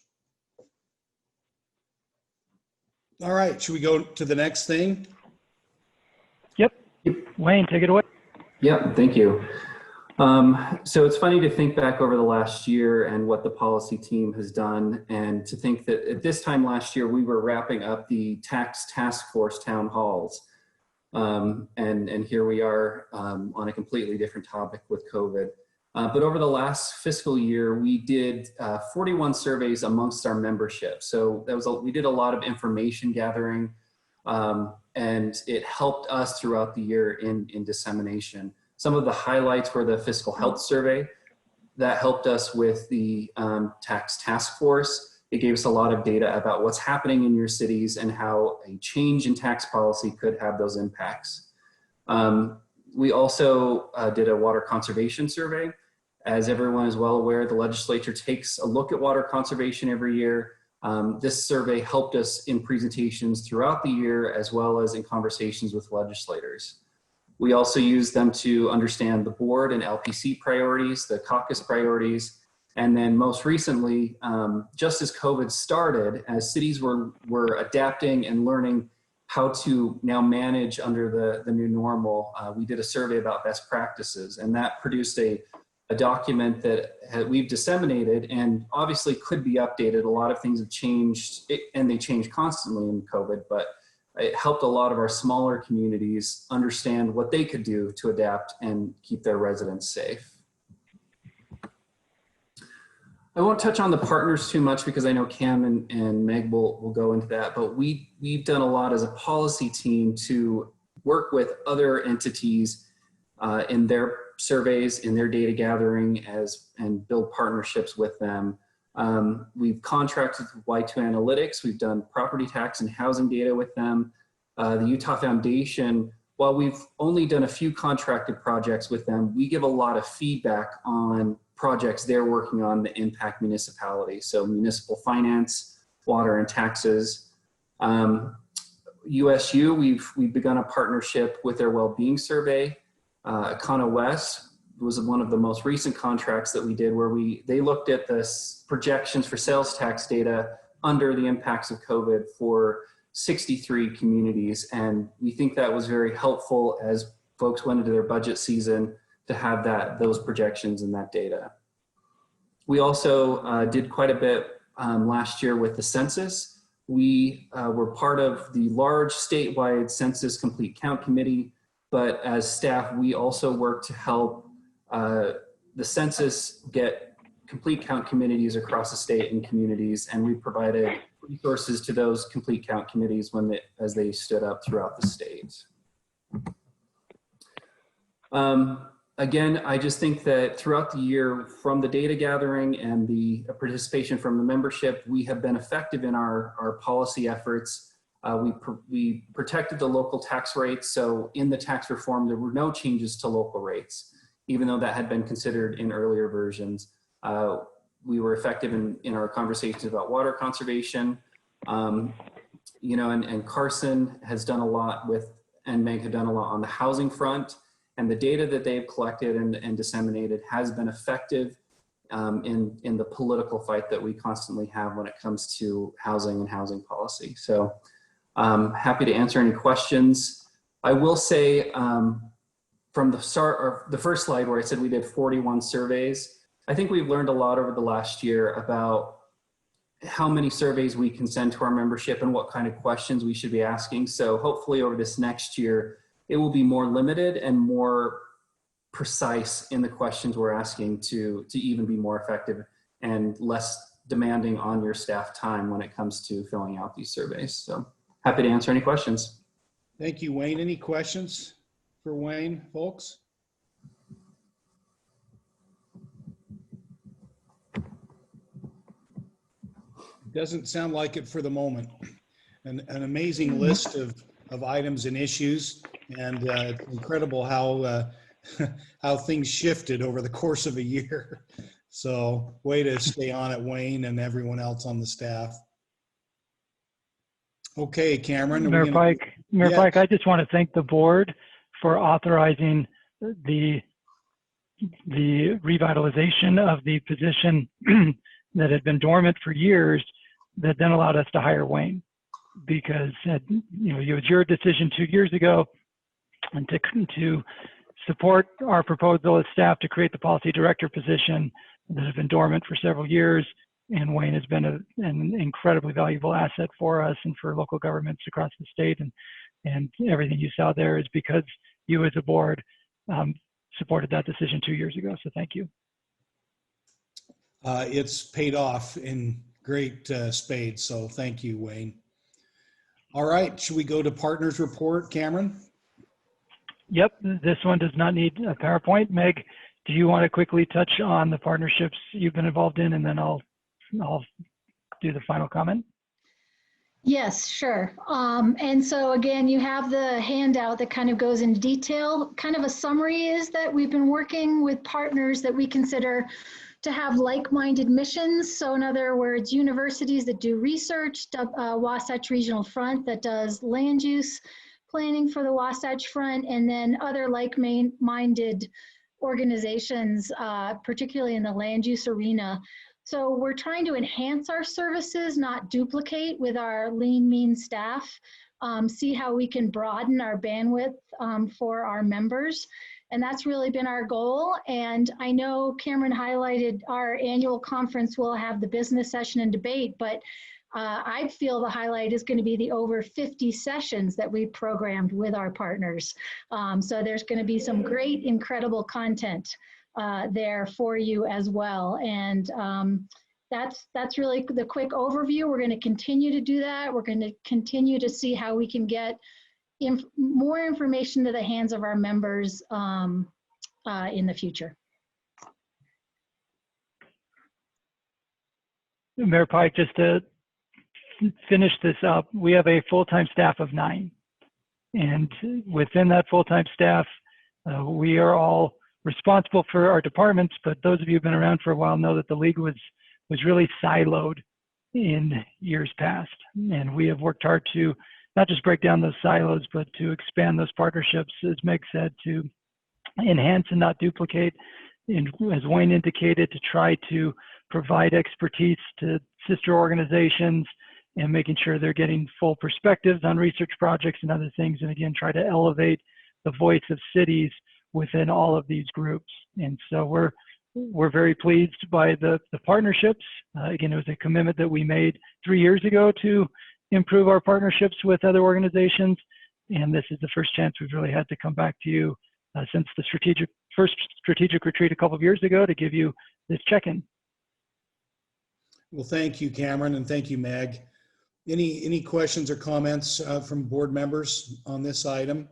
All right, should we go to the next thing? Yep. Wayne, take it away. Yep, thank you. So it's funny to think back over the last year and what the policy team has done, and to think that at this time last year, we were wrapping up the tax task force town halls. And here we are on a completely different topic with COVID. But over the last fiscal year, we did 41 surveys amongst our membership. So we did a lot of information gathering, and it helped us throughout the year in dissemination. Some of the highlights were the fiscal health survey that helped us with the tax task force. It gave us a lot of data about what's happening in your cities and how a change in tax policy could have those impacts. We also did a water conservation survey. As everyone is well aware, the legislature takes a look at water conservation every year. This survey helped us in presentations throughout the year, as well as in conversations with legislators. We also used them to understand the board and LPC priorities, the caucus priorities, and then most recently, just as COVID started, as cities were adapting and learning how to now manage under the new normal, we did a survey about best practices, and that produced a document that we've disseminated and obviously could be updated. A lot of things have changed, and they change constantly in COVID, but it helped a lot of our smaller communities understand what they could do to adapt and keep their residents safe. I won't touch on the partners too much because I know Cam and Meg will go into that, but we've done a lot as a policy team to work with other entities in their surveys, in their data gathering, and build partnerships with them. We've contracted with Y2 Analytics. We've done property tax and housing data with them. The Utah Foundation, while we've only done a few contracted projects with them, we give a lot of feedback on projects they're working on that impact municipalities. So municipal finance, water and taxes. USU, we've begun a partnership with their well-being survey. Econo West was one of the most recent contracts that we did, where they looked at the projections for sales tax data under the impacts of COVID for 63 communities. And we think that was very helpful as folks went into their budget season to have those projections and that data. We also did quite a bit last year with the census. We were part of the large statewide Census Complete Count Committee, but as staff, we also work to help the census get complete count committees across the state and communities, and we provided resources to those complete count committees as they stood up throughout the state. Again, I just think that throughout the year, from the data gathering and the participation from the membership, we have been effective in our policy efforts. We protected the local tax rates. So in the tax reform, there were no changes to local rates, even though that had been considered in earlier versions. We were effective in our conversations about water conservation. And Carson has done a lot and Meg have done a lot on the housing front. And the data that they've collected and disseminated has been effective in the political fight that we constantly have when it comes to housing and housing policy. So happy to answer any questions. I will say from the start, or the first slide where I said we did 41 surveys, I think we've learned a lot over the last year about how many surveys we can send to our membership and what kind of questions we should be asking. So hopefully over this next year, it will be more limited and more precise in the questions we're asking to even be more effective and less demanding on your staff time when it comes to filling out these surveys. So happy to answer any questions. Thank you, Wayne. Any questions for Wayne, folks? Doesn't sound like it for the moment. An amazing list of items and issues, and it's incredible how how things shifted over the course of a year. So way to stay on it, Wayne, and everyone else on the staff. Okay, Cameron. are we Mayor gonna- Pike, Mayor Yes. Pike, I just want to thank the board for authorizing the revitalization of the position that had been dormant for years, that then allowed us to hire Wayne, because it was your decision 2 years ago, and to support our proposal as staff to create the policy director position that had been dormant for several years. And Wayne has been an incredibly valuable asset for us and for local governments across the state. And everything you saw there is because you as a board supported that decision 2 years ago. So thank you. It's paid off in great spades. So thank you, Wayne. All right, should we go to partners report, Cameron? Yep, this one does not need a PowerPoint. Meg, do you want to quickly touch on the partnerships you've been involved in, and then I'll do the final comment? Yes, sure. And so again, you have the handout that kind of goes into detail. Kind of a summary is that we've been working with partners that we consider to have like-minded missions. So in other words, universities that do research, Wasatch Regional Front that does land use planning for the Wasatch Front, and then other like-minded organizations, particularly in the land use arena. So we're trying to enhance our services, not duplicate with our lean, mean staff, see how we can broaden our bandwidth for our members. And that's really been our goal. And I know Cameron highlighted our annual conference will have the business session and debate, but I feel the highlight is going to be the over 50 sessions that we programmed with our partners. So there's going to be some great, incredible content there for you as well. And that's really the quick overview. We're going to continue to do that. We're going to continue to see how we can get more information to the hands of our members in the future. Mayor Pike, just to finish this up, we have a full-time staff of 9. And within that full-time staff, we are all responsible for our departments, but those of you who've been around for a while know that the league was really siloed in years past. And we have worked hard to not just break down those silos, but to expand those partnerships, as Meg said, to enhance and not duplicate. And as Wayne indicated, to try to provide expertise to sister organizations and making sure they're getting full perspectives on research projects and other things. And again, try to elevate the voice of cities within all of these groups. And so we're very pleased by the partnerships. Again, it was a commitment that we made 3 years ago to improve our partnerships with other organizations. And this is the first chance we've really had to come back to you since the first strategic retreat a couple of years ago to give you this check-in. Well, thank you, Cameron, and thank you, Meg. Any questions or comments from board members on this item?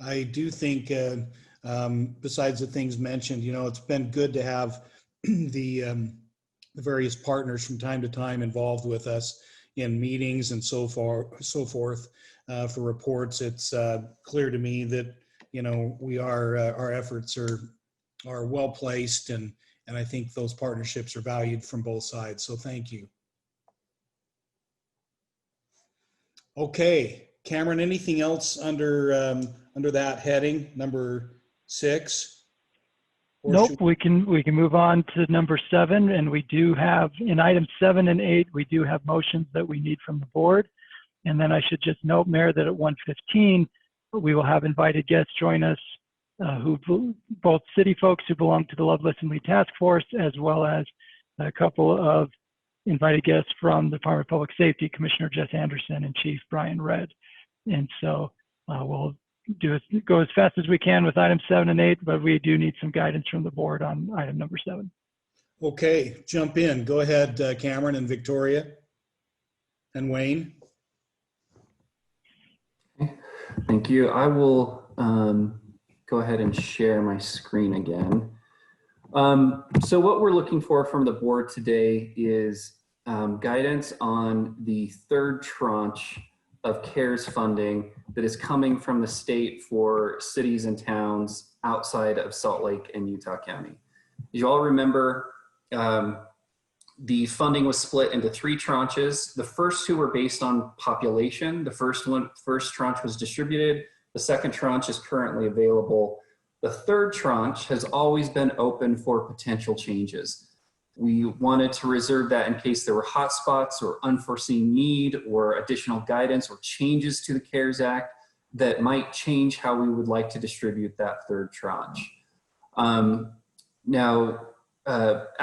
I do think, besides the things mentioned, it's been good to have the various partners from time to time involved with us in meetings and so forth for reports. It's clear to me that we are our efforts are well placed, and I think those partnerships are valued from both sides. So thank you. Okay, Cameron, anything else under that heading, number 6? Nope, we can move on to number 7, and we do have in items 7 and 8, we do have motions that we need from the board. And then I should just note, Mayor, that at 1:15 we will have invited guests join us, both city folks who belong to the Loveless and Lee Task Force, as well as a couple of invited guests from the Department of Public Safety, Commissioner Jess Anderson and Chief Brian Redd. And so we'll go as fast as we can with items 7 and 8, but we do need some guidance from the board on item number 7. Okay, jump in. Go ahead, Cameron and Victoria and Wayne. Thank you. I will go ahead and share my screen again. So what we're looking for from the board today is guidance on the third tranche of CARES funding that is coming from the state for cities and towns outside of Salt Lake and Utah County. You all remember the funding was split into 3 tranches. The first 2 were based on population. The first tranche was distributed. The second tranche is currently available. The third tranche has always been open for potential changes. We wanted to reserve that in case there were hotspots or unforeseen need or additional guidance or changes to the CARES Act that might change how we would like to distribute that third tranche.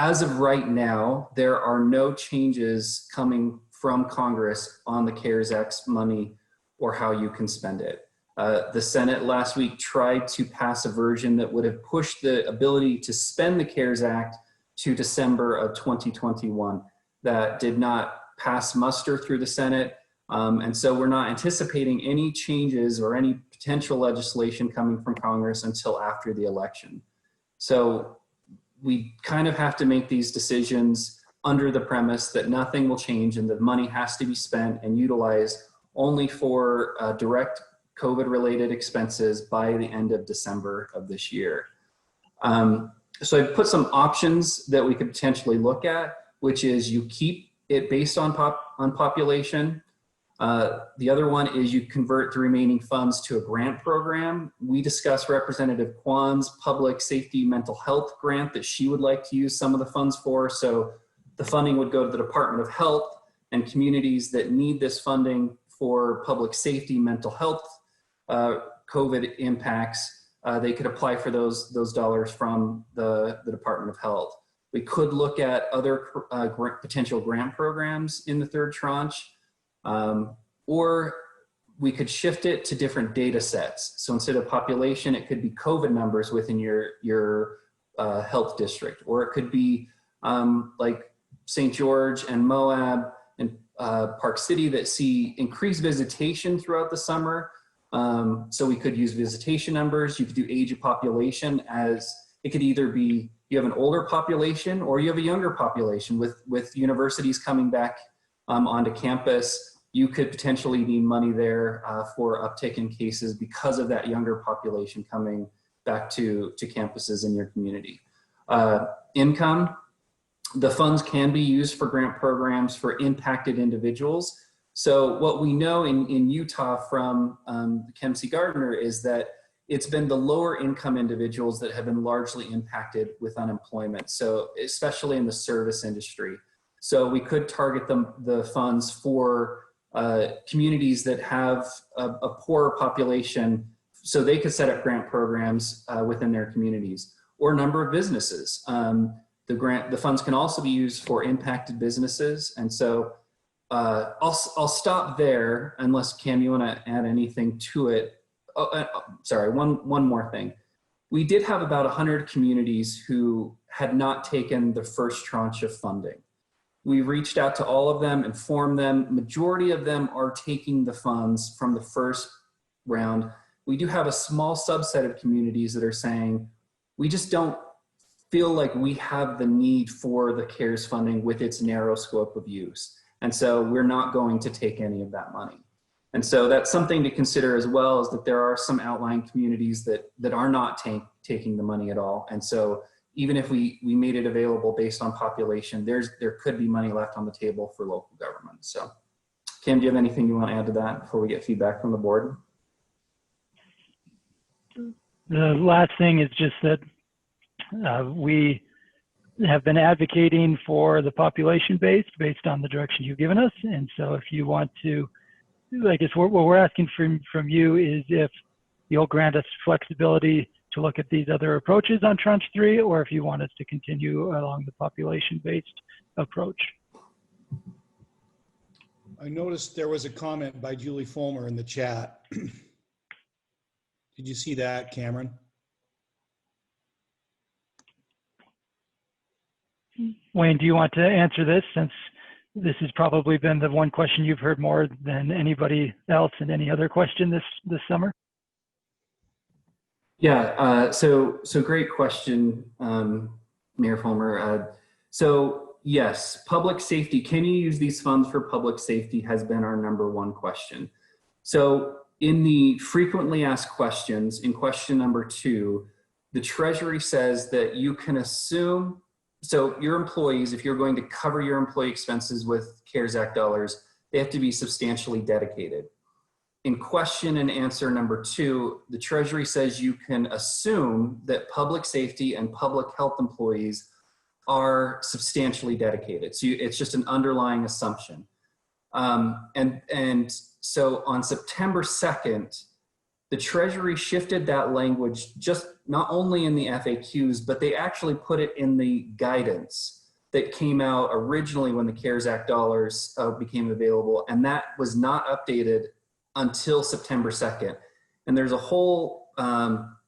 As of right now, there are no changes coming from Congress on the CARES Act money or how you can spend it. The Senate last week tried to pass a version that would have pushed the ability to spend the CARES Act to December of 2021. That did not pass muster through the Senate. And so we're not anticipating any changes or any potential legislation coming from Congress until after the election. So we kind of have to make these decisions under the premise that nothing will change and the money has to be spent and utilized only for direct COVID-related expenses by the end of December of this year. So I put some options that we could potentially look at, which is you keep it based on population. The other one is you convert the remaining funds to a grant program. We discussed Representative Kwan's public safety mental health grant that she would like to use some of the funds for. So the funding would go to the Department of Health and communities that need this funding for public safety mental health COVID impacts. They could apply for those dollars from the Department of Health. We could look at other potential grant programs in the third tranche, or we could shift it to different data sets. So instead of population, it could be COVID numbers within your health district, or it could be like St. George and Moab and Park City that see increased visitation throughout the summer. So we could use visitation numbers. You could do age of population, as it could either be you have an older population or you have a younger population. With universities coming back onto campus, you could potentially need money there for uptick in cases because of that younger population coming back to campuses in your community. Income, the funds can be used for grant programs for impacted individuals. So what we know in Utah from Kempsey Gardner is that it's been the lower income individuals that have been largely impacted with unemployment. So especially in the service industry. So we could target the funds for communities that have a poorer population, so they could set up grant programs within their communities, or a number of businesses. The funds can also be used for impacted businesses. And so I'll stop there unless Cam, you want to add anything to it. Sorry, one more thing. We did have about 100 communities who had not taken the first tranche of funding. We reached out to all of them, informed them. Majority of them are taking the funds from the first round. We do have a small subset of communities that are saying, we just don't feel like we have the need for the CARES funding with its narrow scope of use. And so we're not going to take any of that money. And so that's something to consider as well, is that there are some outlying communities that are not taking the money at all. And so even if we made it available based on population, there could be money left on the table for local government. So Kim, do you have anything you want to add to that before we get feedback from the board? The last thing is just that we have been advocating for the population based on the direction you've given us. And so if you want to, I guess what we're asking from you is if you'll grant us flexibility to look at these other approaches on tranche 3, or if you want us to continue along the population based approach. I noticed there was a comment by Julie Fulmer in the chat. Did you see that, Cameron? Wayne, do you want to answer this, since this has probably been the one question you've heard more than anybody else, and any other question this summer? Yeah, so great question. Mayor Fulmer. So yes, public safety, can you use these funds for public safety has been our #1 question. So in the frequently asked questions, in question #2, the Treasury says that you can assume, so your employees, if you're going to cover your employee expenses with CARES Act dollars, they have to be substantially dedicated. In question and answer #2, the Treasury says you can assume that public safety and public health employees are substantially dedicated. So it's just an underlying assumption. And so on September 2nd, the Treasury shifted that language just not only in the FAQs, but they actually put it in the guidance that came out originally when the CARES Act dollars became available. And that was not updated until September 2nd. And there's a whole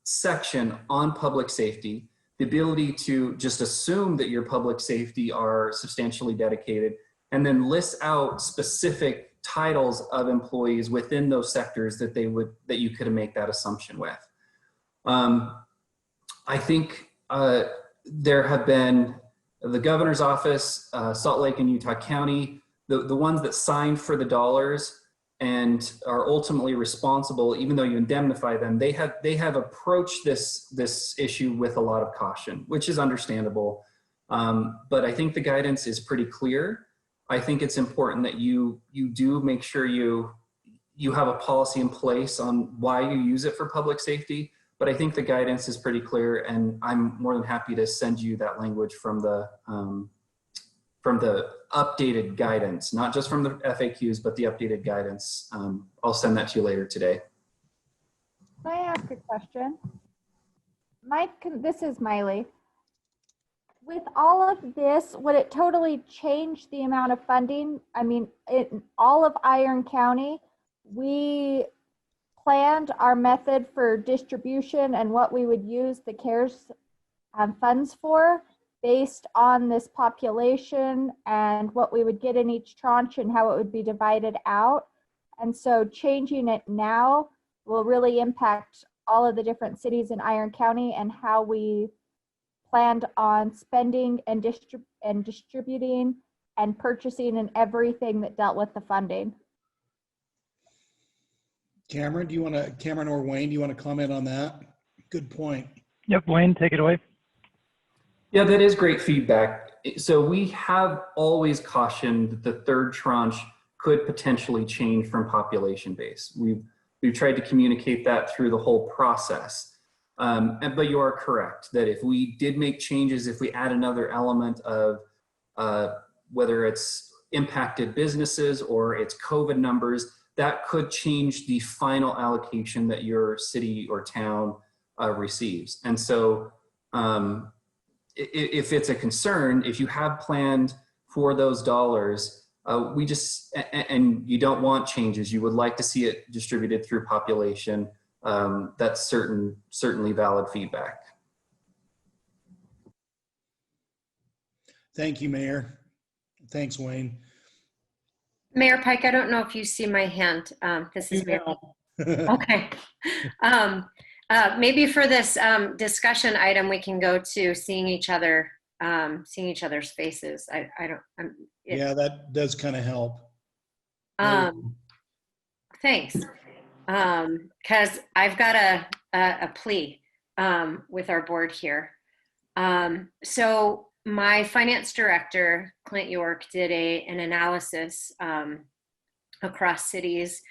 section on public safety, the ability to just assume that your public safety are substantially dedicated, and then lists out specific titles of employees within those sectors that you could make that assumption with. I think there have been the governor's office, Salt Lake and Utah County, the ones that signed for the dollars and are ultimately responsible, even though you indemnify them, they have approached this issue with a lot of caution, which is understandable. But I think the guidance is pretty clear. I think it's important that you do make sure you have a policy in place on why you use it for public safety. But I think the guidance is pretty clear, and I'm more than happy to send you that language from the updated guidance, not just from the FAQs, but the updated guidance. I'll send that to you later today. Can I ask a question? Mike, this is Miley. With all of this, would it totally change the amount of funding? I mean, in all of Iron County, we planned our method for distribution and what we would use the CARES funds for based on this population and what we would get in each tranche and how it would be divided out. And so changing it now will really impact all of the different cities in Iron County and how we planned on spending and distributing and purchasing and everything that dealt with the funding. Cameron or Wayne, do you want to comment on that? Good point. Yep, Wayne, take it away. Yeah, that is great feedback. So we have always cautioned that the third tranche could potentially change from population base. We've tried to communicate that through the whole process. But you are correct that if we did make changes, if we add another element of whether it's impacted businesses or it's COVID numbers, that could change the final allocation that your city or town receives. And so if it's a concern, if you have planned for those dollars, and you don't want changes, you would like to see it distributed through population, that's certainly valid feedback. Thank you, Mayor. Thanks, Wayne. Mayor Pike, I don't know if you see my hand. This is Mayor. Okay. Maybe for this discussion item, we can go to seeing each other's faces. Yeah, that does kind of help. Thanks. Because I've got a plea with our board here. So my finance director, Clint York, did an analysis across cities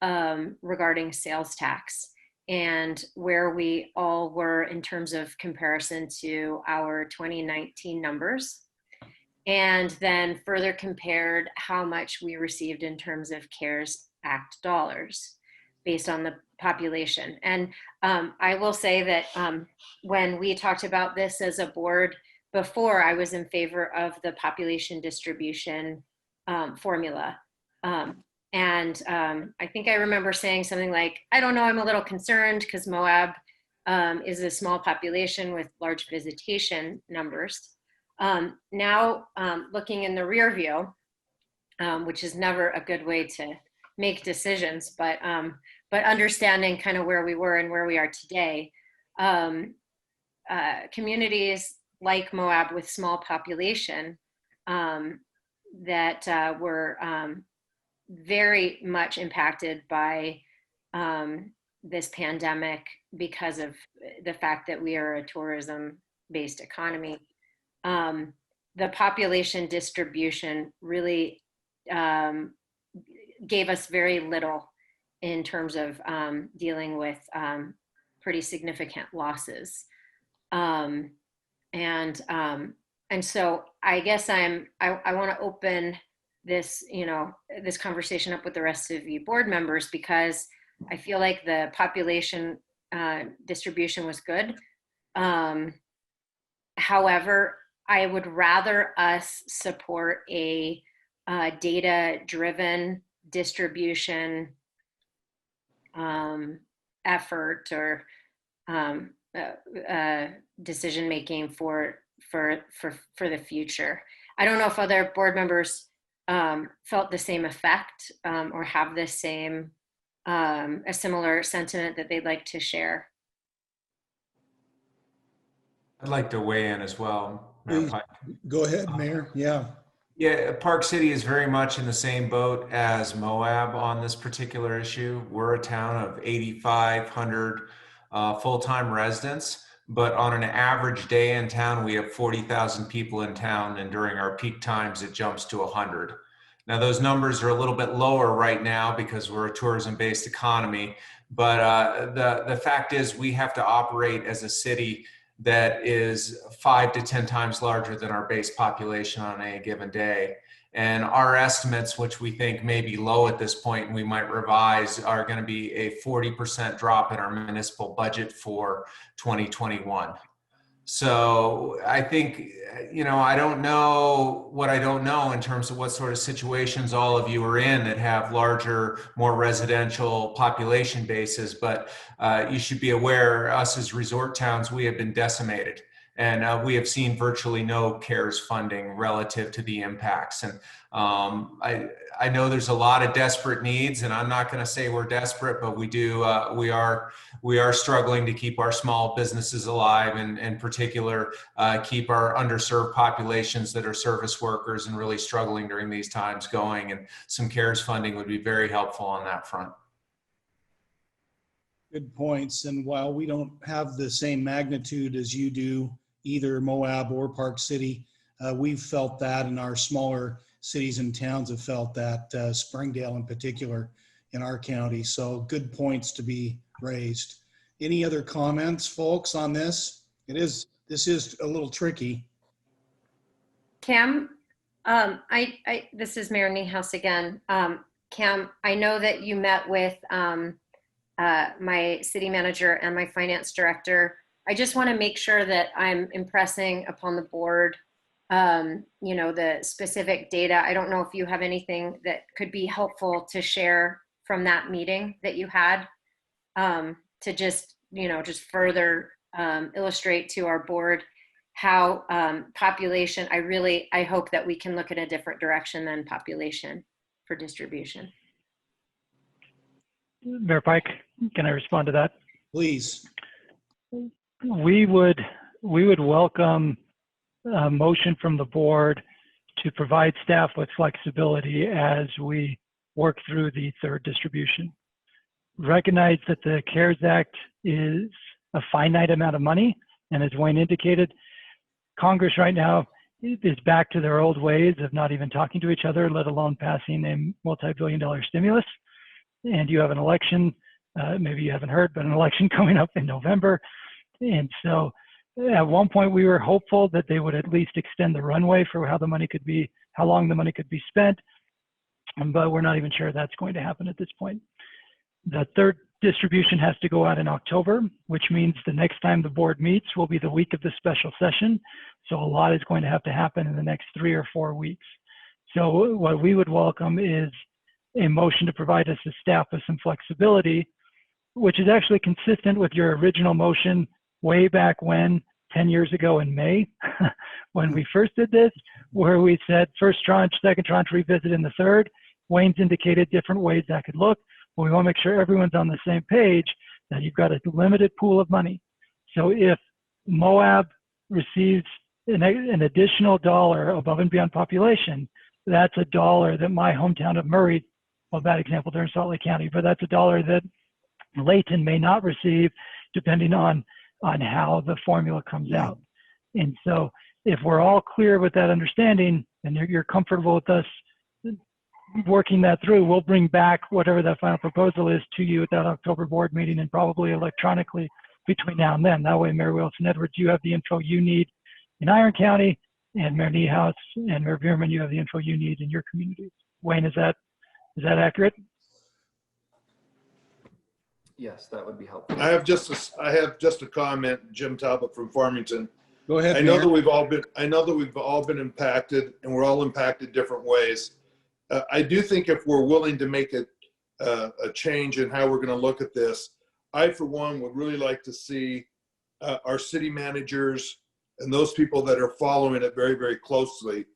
regarding sales tax and where we all were in terms of comparison to our 2019 numbers, and then further compared how much we received in terms of CARES Act dollars based on the population. And I will say that when we talked about this as a board before, I was in favor of the population distribution formula. And I think I remember saying something like, I don't know, I'm a little concerned because Moab is a small population with large visitation numbers. Now looking in the rear view, which is never a good way to make decisions, but understanding kind of where we were and where we are today, communities like Moab with small population that were very much impacted by this pandemic because of the fact that we are a tourism-based economy. The population distribution really gave us very little in terms of dealing with pretty significant losses. And so I guess I want to open this, this conversation up with the rest of you board members, because I feel like the population distribution was good. However, I would rather us support a data-driven distribution effort or decision-making for the future. I don't know if other board members felt the same effect or have the same, a similar sentiment that they'd like to share. I'd like to weigh in as well, Mayor Please, Pike. go ahead, Mayor. Yeah. Yeah, Park City is very much in the same boat as Moab on this particular issue. We're a town of 8,500 full-time residents, but on an average day in town, we have 40,000 people in town, and during our peak times, it jumps to 100. Now, those numbers are a little bit lower right now because we're a tourism-based economy, but the fact is we have to operate as a city that is 5 to 10 times larger than our base population on a given day. And our estimates, which we think may be low at this point and we might revise, are going to be a 40% drop in our municipal budget for 2021. So I think, I don't know what I don't know in terms of what sort of situations all of you are in that have larger, more residential population bases, but you should be aware, us as resort towns, we have been decimated. And we have seen virtually no CARES funding relative to the impacts. And I know there's a lot of desperate needs, and I'm not going to say we're desperate, but we are struggling to keep our small businesses alive, and in particular, keep our underserved populations that are service workers and really struggling during these times going. And some CARES funding would be very helpful on that front. Good points. And while we don't have the same magnitude as you do, either Moab or Park City, we've felt that, and our smaller cities and towns have felt that, Springdale in particular in our county. So good points to be raised. Any other comments, folks, on this? This is a little tricky. Cam, this is Mayor Niehaus again. Cam, I know that you met with my city manager and my finance director. I just want to make sure that I'm impressing upon the board, the specific data. I don't know if you have anything that could be helpful to share from that meeting that you had, to just further illustrate to our board how population, I hope that we can look at a different direction than population for distribution. Mayor Pike, can I respond to that? Please. We would welcome a motion from the board to provide staff with flexibility as we work through the third distribution. Recognize that the CARES Act is a finite amount of money, and as Wayne indicated, Congress right now is back to their old ways of not even talking to each other, let alone passing a multi-billion-dollar stimulus. And you have an election, maybe you haven't heard, but an election coming up in November. And so at one point we were hopeful that they would at least extend the runway for how long the money could be spent, but we're not even sure that's going to happen at this point. The third distribution has to go out in October, which means the next time the board meets will be the week of the special session. So a lot is going to have to happen in the next 3 or 4 weeks. So what we would welcome is a motion to provide us as staff with some flexibility, which is actually consistent with your original motion way back when, 10 years ago in May, when we first did this, where we said first tranche, second tranche, revisit in the third. Wayne's indicated different ways that could look, but we want to make sure everyone's on the same page, that you've got a limited pool of money. So if Moab receives an additional dollar above and beyond population, that's a dollar that my hometown of Murray, well, bad example, they're in Salt Lake County, but that's a dollar that Layton may not receive depending on how the formula comes out. And so if we're all clear with that understanding and you're comfortable with us working that through, we'll bring back whatever that final proposal is to you at that October board meeting and probably electronically between now and then. That way, Mayor Wilson Edwards, you have the info you need in Iron County, and Mayor Niehaus and Mayor Bierman, you have the info you need in your communities. Wayne, is that accurate? Yes, that would be helpful. I have just a comment, Jim Talbot from Farmington. Go ahead, I know Mayor. that we've all been impacted, and we're all impacted different ways. I do think if we're willing to make a change in how we're going to look at this, I, for one, would really like to see our city managers and those people that are following it very, very closely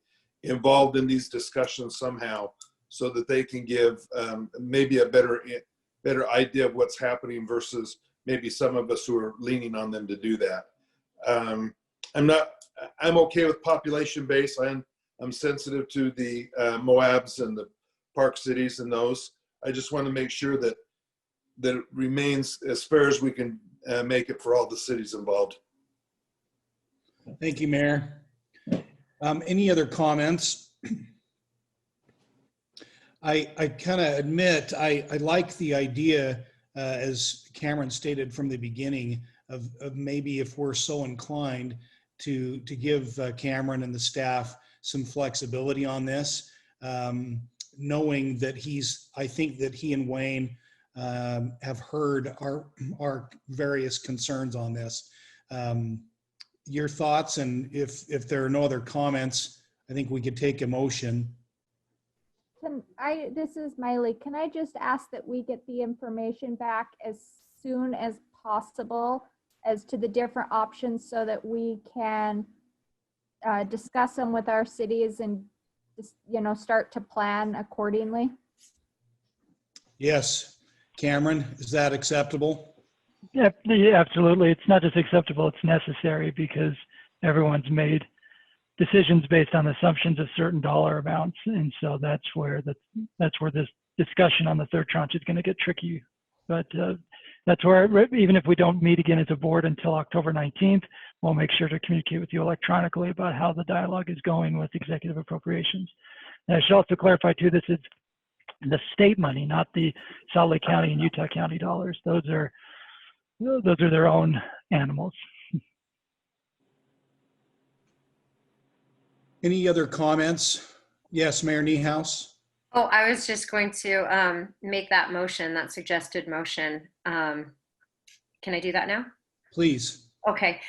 involved in these discussions somehow, so that they can give maybe a better idea of what's happening versus maybe some of us who are leaning on them to do that. I'm okay with population base. I'm sensitive to the Moabs and the Park Cities and those. I just want to make sure that it remains as fair as we can make it for all the cities involved. Thank you, Mayor. Any other comments? I kind of admit I like the idea, as Cameron stated from the beginning, of maybe if we're so inclined to give Cameron and the staff some flexibility on this, knowing that I think that he and Wayne have heard our various concerns on this. Your thoughts, and if there are no other comments, I think we could take a motion. This is Miley. Can I just ask that we get the information back as soon as possible as to the different options so that we can discuss them with our cities and just, start to plan accordingly? Yes. Cameron, is that acceptable? Yeah, absolutely. It's not just acceptable, it's necessary, because everyone's made decisions based on assumptions of certain dollar amounts. And so that's where this discussion on the third tranche is going to get tricky. But that's where, even if we don't meet again as a board until October 19th, we'll make sure to communicate with you electronically about how the dialogue is going with executive appropriations. And I should also clarify too, this is the state money, not the Salt Lake County and Utah County dollars. Those are their own animals. Any other comments? Yes, Mayor Niehaus. Oh, I was just going to make that motion, that suggested motion. Can I do that now? Please. Okay,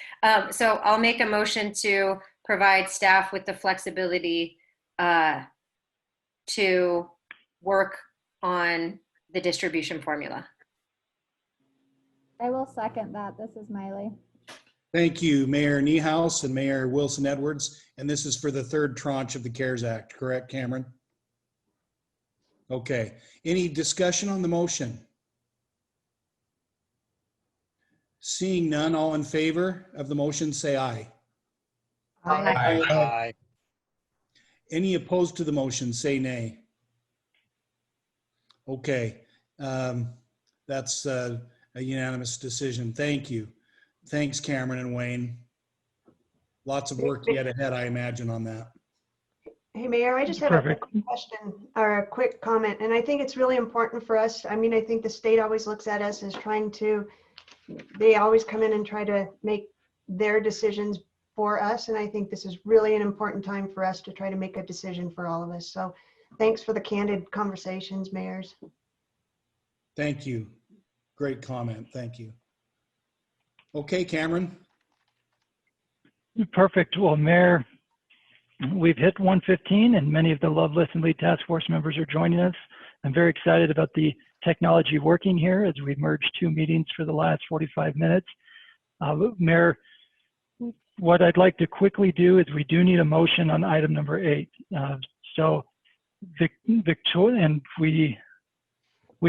so I'll make a motion to provide staff with the flexibility to work on the distribution formula. I will second that. This is Miley. Thank you, Mayor Niehaus and Mayor Wilson Edwards. And this is for the third tranche of the CARES Act, correct, Cameron? Okay. Any discussion on the motion? Seeing none, all in favor of the motion, say aye. Aye. Aye. Any opposed to the motion, say nay. Okay. That's a unanimous decision. Thank you. Thanks, Cameron and Wayne. Lots of work yet ahead, I imagine, on that. Hey, Mayor, I just had a quick question or a quick comment, and I think it's really important for us. I mean, I think the state always looks at us as they always come in and try to make their decisions for us, and I think this is really an important time for us to try to make a decision for all of us. So thanks for the candid conversations, mayors. Thank you. Great comment. Thank you. Okay, Cameron. Perfect. Well, Mayor, we've hit 1:15 and many of the Love, Listen, Lead Task Force members are joining us. I'm very excited about the technology working here as we merge two meetings for the last 45 minutes. Mayor, what I'd like to quickly do is we do need a motion on item number 8. So Victoria, and we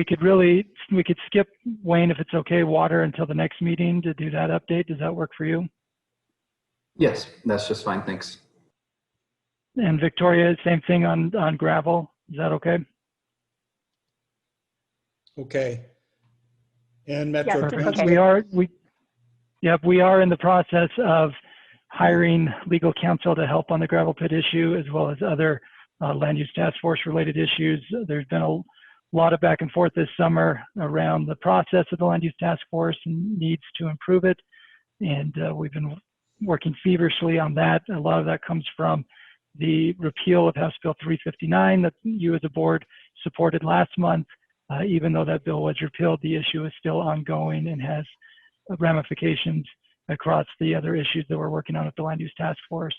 could skip, Wayne, if it's okay, water until the next meeting to do that update. Does that work for you? Yes, that's just fine. Thanks. And Victoria, same thing on gravel. Is that okay? Okay. And Metro Yeah, Transit? We are in the process of hiring legal counsel to help on the gravel pit issue, as well as other land use task force related issues. There's been a lot of back and forth this summer around the process of the land use task force and needs to improve it. And we've been working feverishly on that. A lot of that comes from the repeal of House Bill 359 that you as a board supported last month. Even though that bill was repealed, the issue is still ongoing and has ramifications across the other issues that we're working on with the land use task force.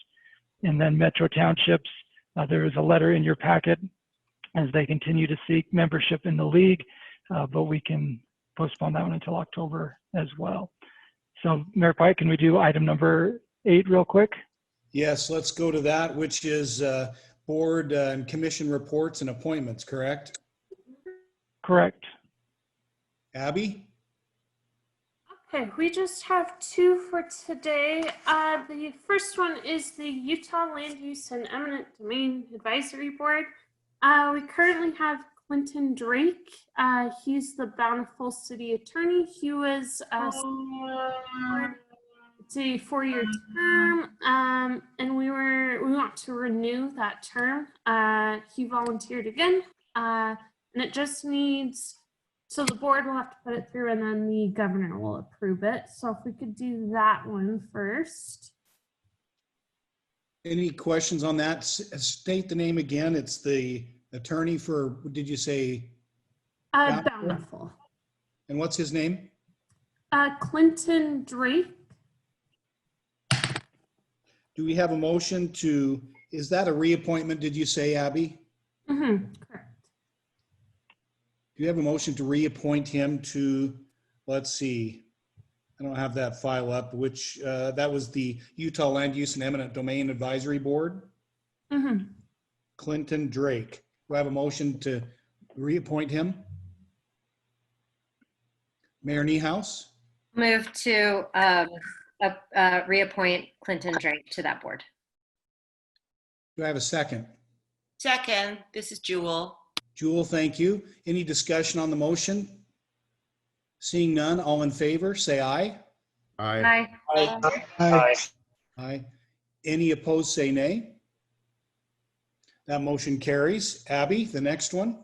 And then Metro Townships, there is a letter in your packet as they continue to seek membership in the league, but we can postpone that one until October as well. So Mayor Pike, can we do item number 8 real quick? Yes, let's go to that, which is board and commission reports and appointments, correct? Correct. Abby? Okay, we just have 2 for today. The first one is the Utah Land Use and Eminent Domain Advisory Board. We currently have Clinton Drake. He's the Bountiful City Attorney. He was it's a 4-year term, and we want to renew that term. He volunteered again, and it just needs. So the board will have to put it through and then the governor will approve it. So if we could do that one first. Any questions on that? State the name again. It's the attorney for, did you say? Bountiful. And what's his name? Clinton Drake. Do we have a motion to, is that a reappointment, did you say, Abby? Mm-hmm. Correct. Do you have a motion to reappoint him to, let's see, I don't have that file up, which that was the Utah Land Use and Eminent Domain Advisory Board? Mm-hmm. Clinton Drake. Do I have a motion to reappoint him? Mayor Niehaus? Move to reappoint Clinton Drake to that board. Do I have a second? Second, this is Jewel. Jewel, thank you. Any discussion on the motion? Seeing none, all in favor, say aye. Aye. Aye. Aye. Any opposed, say nay. That motion carries. Abby, the next one.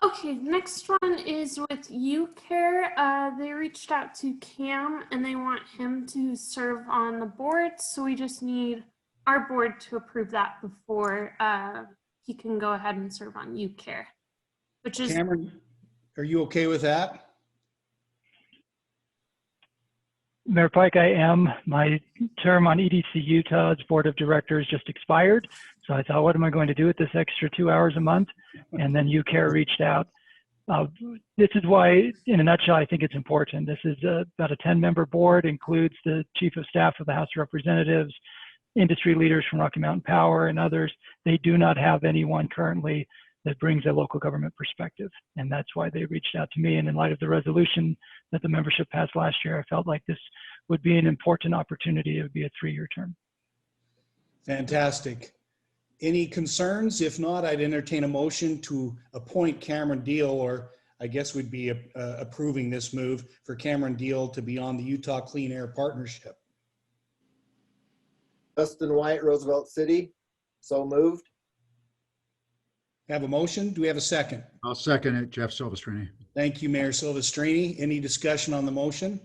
Okay, next one is with UCare. They reached out to Cam and they want him to serve on the board. So we just need our board to approve that before he can go ahead and serve on UCare, which is— Cameron, are you okay with that? Mayor Pike, I am. My term on EDC Utah's board of directors just expired. So I thought, what am I going to do with this extra 2 hours a month? And then UCare reached out. This is why, in a nutshell, I think it's important. This is about a 10-member board, includes the chief of staff of the House of Representatives, industry leaders from Rocky Mountain Power and others. They do not have anyone currently that brings a local government perspective. And that's why they reached out to me. And in light of the resolution that the membership passed last year, I felt like this would be an important opportunity. It would be a 3-year term. Fantastic. Any concerns? If not, I'd entertain a motion to appoint Cameron Deal, or I guess we'd be approving this move for Cameron Deal to be on the Utah Clean Air Partnership. Dustin White, Roosevelt City. So moved. Have a motion? Do we have a second? I'll second it, Jeff Silvestrini. Thank you, Mayor Silvestrini. Any discussion on the motion?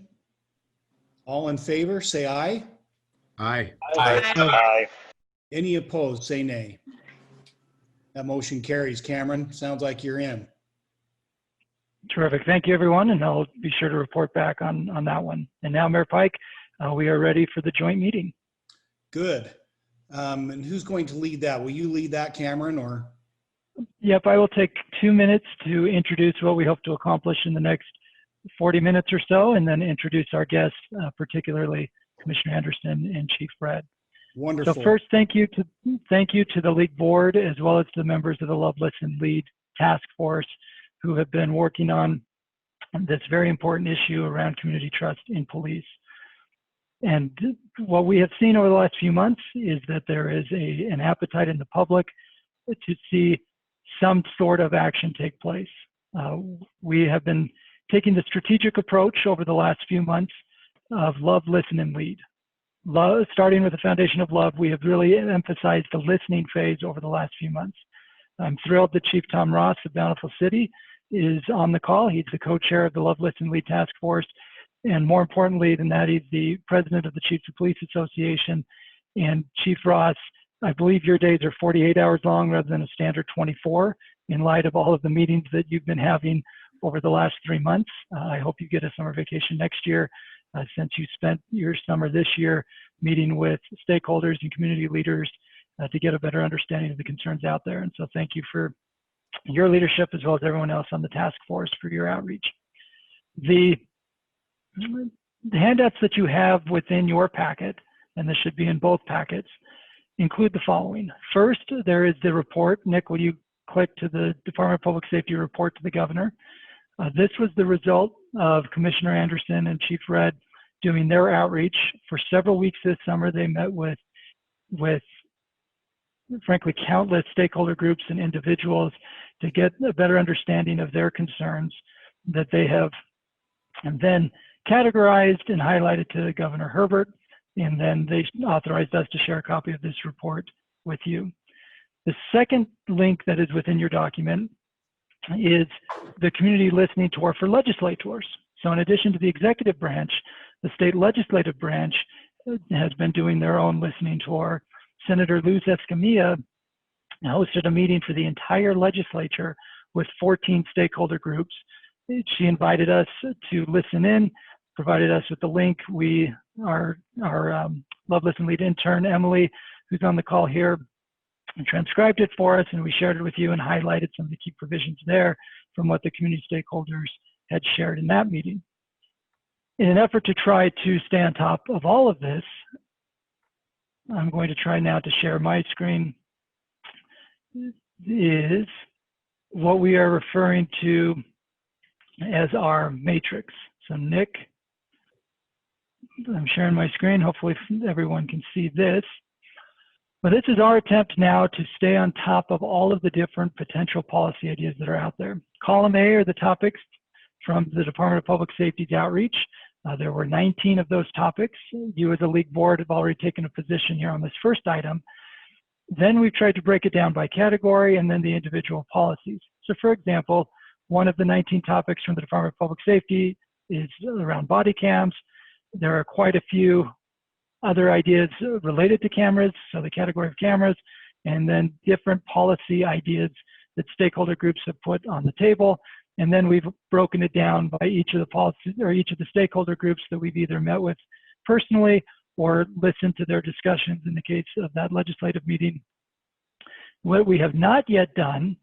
All in favor, say aye. Aye. Aye. Any opposed, say nay. That motion carries. Cameron, sounds like you're in. Terrific. Thank you, everyone. And I'll be sure to report back on that one. And now, Mayor Pike, we are ready for the joint meeting. Good. And who's going to lead that? Will you lead that, Cameron, or? Yep, I will take 2 minutes to introduce what we hope to accomplish in the next 40 minutes or so, and then introduce our guests, particularly Commissioner Anderson and Chief Brad. Wonderful. So first, thank you to the League Board, as well as the members of the Loveless and Lead Task Force who have been working on this very important issue around community trust in police. And what we have seen over the last few months is that there is an appetite in the public to see some sort of action take place. We have been taking the strategic approach over the last few months of love, listen, and lead. Starting with the foundation of love, we have really emphasized the listening phase over the last few months. I'm thrilled that Chief Tom Ross of Bountiful City is on the call. He's the co-chair of the Love, Listen, Lead Task Force. And more importantly than that, he's the president of the Chiefs of Police Association. And Chief Ross, I believe your days are 48 hours long rather than a standard 24 in light of all of the meetings that you've been having over the last 3 months. I hope you get a summer vacation next year since you spent your summer this year meeting with stakeholders and community leaders to get a better understanding of the concerns out there. And so thank you for your leadership as well as everyone else on the task force for your outreach. The handouts that you have within your packet, and this should be in both packets, include the following. First, there is the report. Nick, will you click to the Department of Public Safety report to the governor? This was the result of Commissioner Anderson and Chief Red doing their outreach for several weeks this summer. They met with frankly, countless stakeholder groups and individuals to get a better understanding of their concerns that they have, and then categorized and highlighted to Governor Herbert, and then they authorized us to share a copy of this report with you. The second link that is within your document is the community listening tour for legislators. So in addition to the executive branch, the state legislative branch has been doing their own listening tour. Senator Luz Escamilla hosted a meeting for the entire legislature with 14 stakeholder groups. She invited us to listen in, provided us with the link. Our Love, Listen, Lead intern, Emily, who's on the call here, transcribed it for us, and we shared it with you and highlighted some of the key provisions there from what the community stakeholders had shared in that meeting. In an effort to try to stay on top of all of this, I'm going to try now to share my screen. Is what we are referring to as our matrix. So Nick, I'm sharing my screen. Hopefully everyone can see this. But this is our attempt now to stay on top of all of the different potential policy ideas that are out there. Column A are the topics from the Department of Public Safety's outreach. There were 19 of those topics. You as a league board have already taken a position here on this first item. Then we've tried to break it down by category and then the individual policies. So for example, one of the 19 topics from the Department of Public Safety is around body cams. There are quite a few other ideas related to cameras, so the category of cameras, and then different policy ideas that stakeholder groups have put on the table. And then we've broken it down by each of the policies or each of the stakeholder groups that we've either met with personally or listened to their discussions in the case of that legislative meeting. What we have not yet done,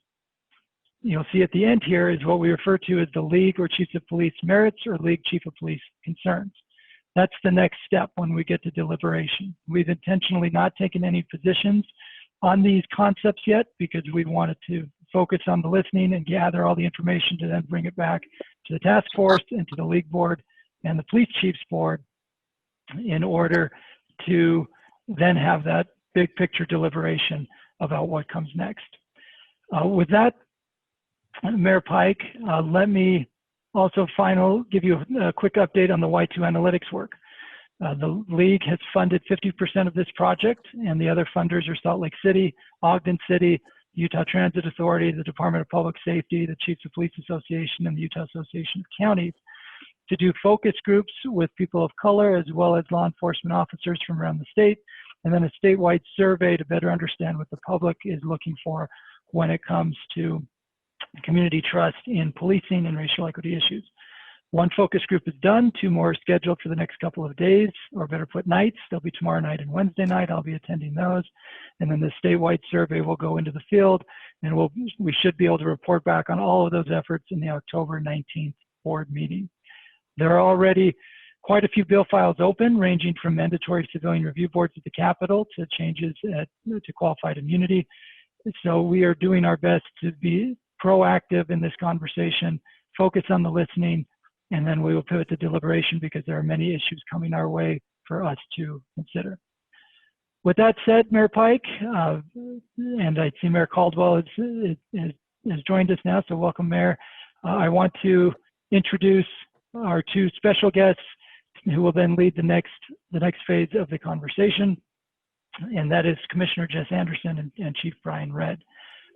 you'll see at the end here, is what we refer to as the League or Chiefs of Police merits or League Chief of Police concerns. That's the next step when we get to deliberation. We've intentionally not taken any positions on these concepts yet because we wanted to focus on the listening and gather all the information to then bring it back to the task force and to the league board and the police chiefs board in order to then have that big picture deliberation about what comes next. With that, Mayor Pike, let me also give you a quick update on the Y2 analytics work. The league has funded 50% of this project, and the other funders are Salt Lake City, Ogden City, Utah Transit Authority, the Department of Public Safety, the Chiefs of Police Association, and the Utah Association of Counties to do focus groups with people of color as well as law enforcement officers from around the state, and then a statewide survey to better understand what the public is looking for when it comes to community trust in policing and racial equity issues. One focus group is done, 2 more are scheduled for the next couple of days, or better put nights. They'll be tomorrow night and Wednesday night. I'll be attending those. And then the statewide survey will go into the field, and we should be able to report back on all of those efforts in the October 19th board meeting. There are already quite a few bill files open, ranging from mandatory civilian review boards at the Capitol to changes to qualified immunity. So we are doing our best to be proactive in this conversation, focus on the listening, and then we will pivot to deliberation because there are many issues coming our way for us to consider. With that said, Mayor Pike, and I see Mayor Caldwell has joined us now, so welcome, Mayor. I want to introduce our two special guests who will then lead the next phase of the conversation, and that is Commissioner Jess Anderson and Chief Brian Redd.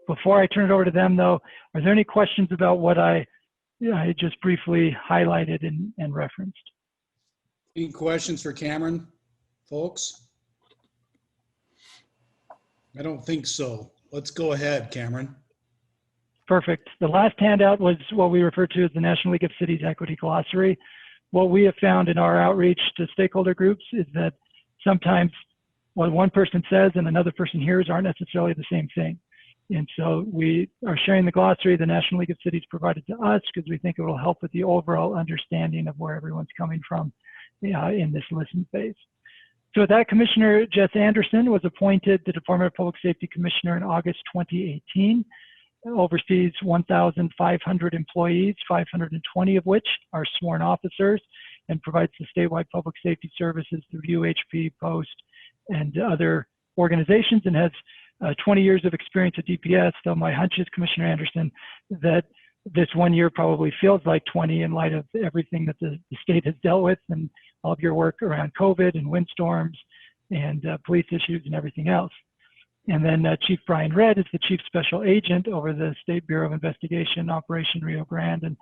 Before I turn it over to them, though, are there any questions about what I just briefly highlighted and referenced? Any questions for Cameron, folks? I don't think so. Let's go ahead, Cameron. Perfect. The last handout was what we refer to as the National League of Cities Equity Glossary. What we have found in our outreach to stakeholder groups is that sometimes what one person says and another person hears aren't necessarily the same thing. And so we are sharing the glossary the National League of Cities provided to us because we think it will help with the overall understanding of where everyone's coming from in this listen phase. So with that, Commissioner Jess Anderson was appointed the Department of Public Safety Commissioner in August 2018. Oversees 1,500 employees, 520 of which are sworn officers, and provides the statewide public safety services through UHP, Post, and other organizations, and has 20 years of experience at DPS, though my hunch is, Commissioner Anderson, that this 1 year probably feels like 20 in light of everything that the state has dealt with and all of your work around COVID and windstorms and police issues and everything else. And then Chief Brian Redd is the Chief Special Agent over the State Bureau of Investigation, Operation Rio Grande, and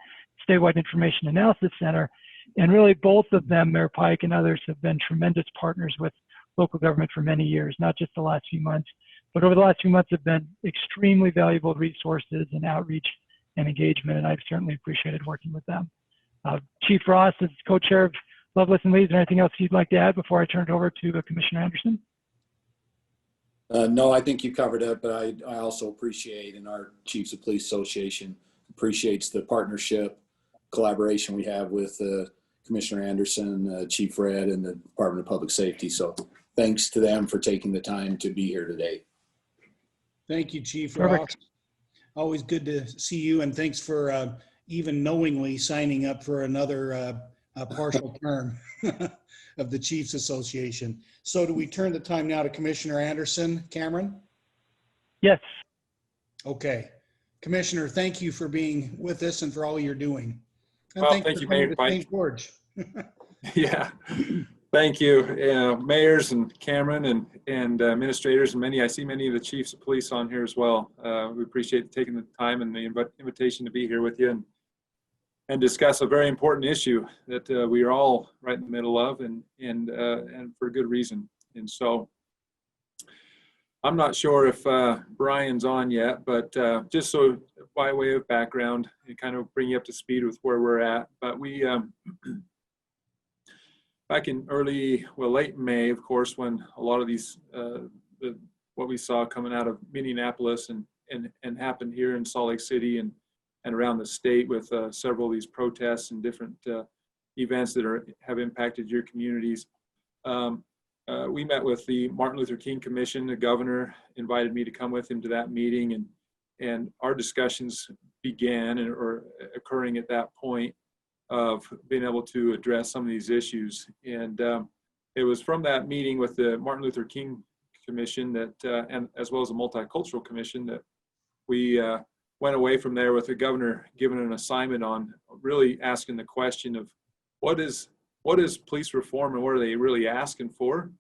Statewide Information Analysis Center. And really both of them, Mayor Pike and others, have been tremendous partners with local government for many years, not just the last few months, but over the last few months have been extremely valuable resources and outreach and engagement, and I've certainly appreciated working with them. Chief Ross is co-chair of Love, Listen, Lead. Is there anything else you'd like to add before I turn it over to Commissioner Anderson? No, I think you covered it, but I also appreciate, and our Chiefs of Police Association appreciates the partnership, collaboration we have with Commissioner Anderson, Chief Redd, and the Department of Public Safety. So thanks to them for taking the time to be here today. Thank you, Chief Perfect. Ross. Always good to see you, and thanks for even knowingly signing up for another partial term of the Chiefs Association. So do we turn the time now to Commissioner Anderson? Cameron? Yes. Okay. Commissioner, thank you for being with us and for all you're doing. And Well, thank you, for coming Mayor to Pike. St. George. Yeah, thank you, mayors and Cameron and administrators and I see many of the chiefs of police on here as well. We appreciate taking the time and the invitation to be here with you and discuss a very important issue that we are all right in the middle of and for good reason. And so I'm not sure if Brian's on yet, but just so by way of background and kind of bring you up to speed with where we're at. But we back in late May, of course, when a lot of these, what we saw coming out of Minneapolis and happened here in Salt Lake City and around the state with several of these protests and different events that have impacted your communities. We met with the Martin Luther King Commission. The governor invited me to come with him to that meeting, and our discussions began or occurring at that point of being able to address some of these issues. And it was from that meeting with the Martin Luther King Commission that, and as well as the Multicultural Commission, that we went away from there with the governor giving an assignment on really asking the question of what is police reform and what are they really asking for?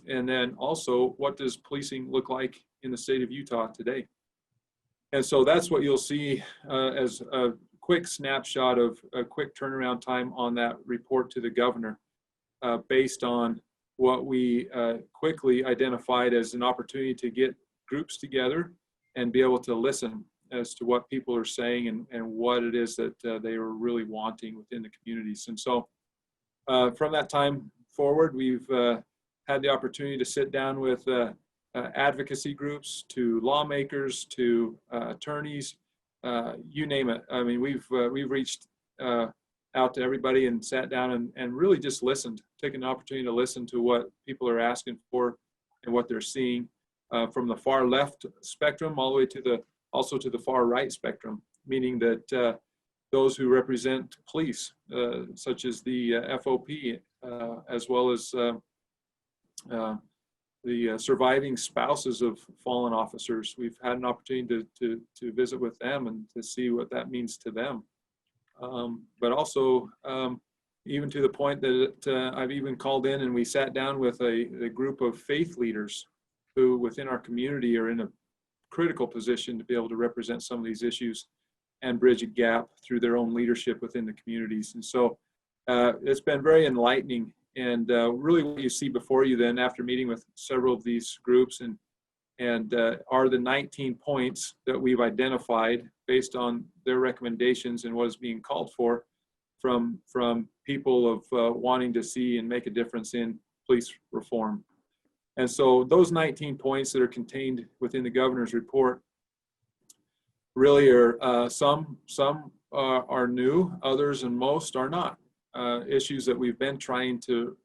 And then also, what does policing look like in the state of Utah today? And so that's what you'll see as a quick snapshot of a quick turnaround time on that report to the governor based on what we quickly identified as an opportunity to get groups together and be able to listen as to what people are saying and what it is that they are really wanting within the communities. And so from that time forward, we've had the opportunity to sit down with advocacy groups, to lawmakers, to attorneys, you name it. I mean, we've reached out to everybody and sat down and really just listened, taken the opportunity to listen to what people are asking for and what they're seeing from the far left spectrum all the way to also to the far right spectrum, meaning that those who represent police, such as the FOP, as well as the surviving spouses of fallen officers. We've had an opportunity to visit with them and to see what that means to them. But also, even to the point that I've even called in and we sat down with a group of faith leaders who within our community are in a critical position to be able to represent some of these issues and bridge a gap through their own leadership within the communities. And so it's been very enlightening. And really what you see before you then after meeting with several of these groups and are the 19 points that we've identified based on their recommendations and what is being called for from people of wanting to see and make a difference in police reform. And so those 19 points that are contained within the governor's report really are some are new, others and most are not. Issues that we've been trying to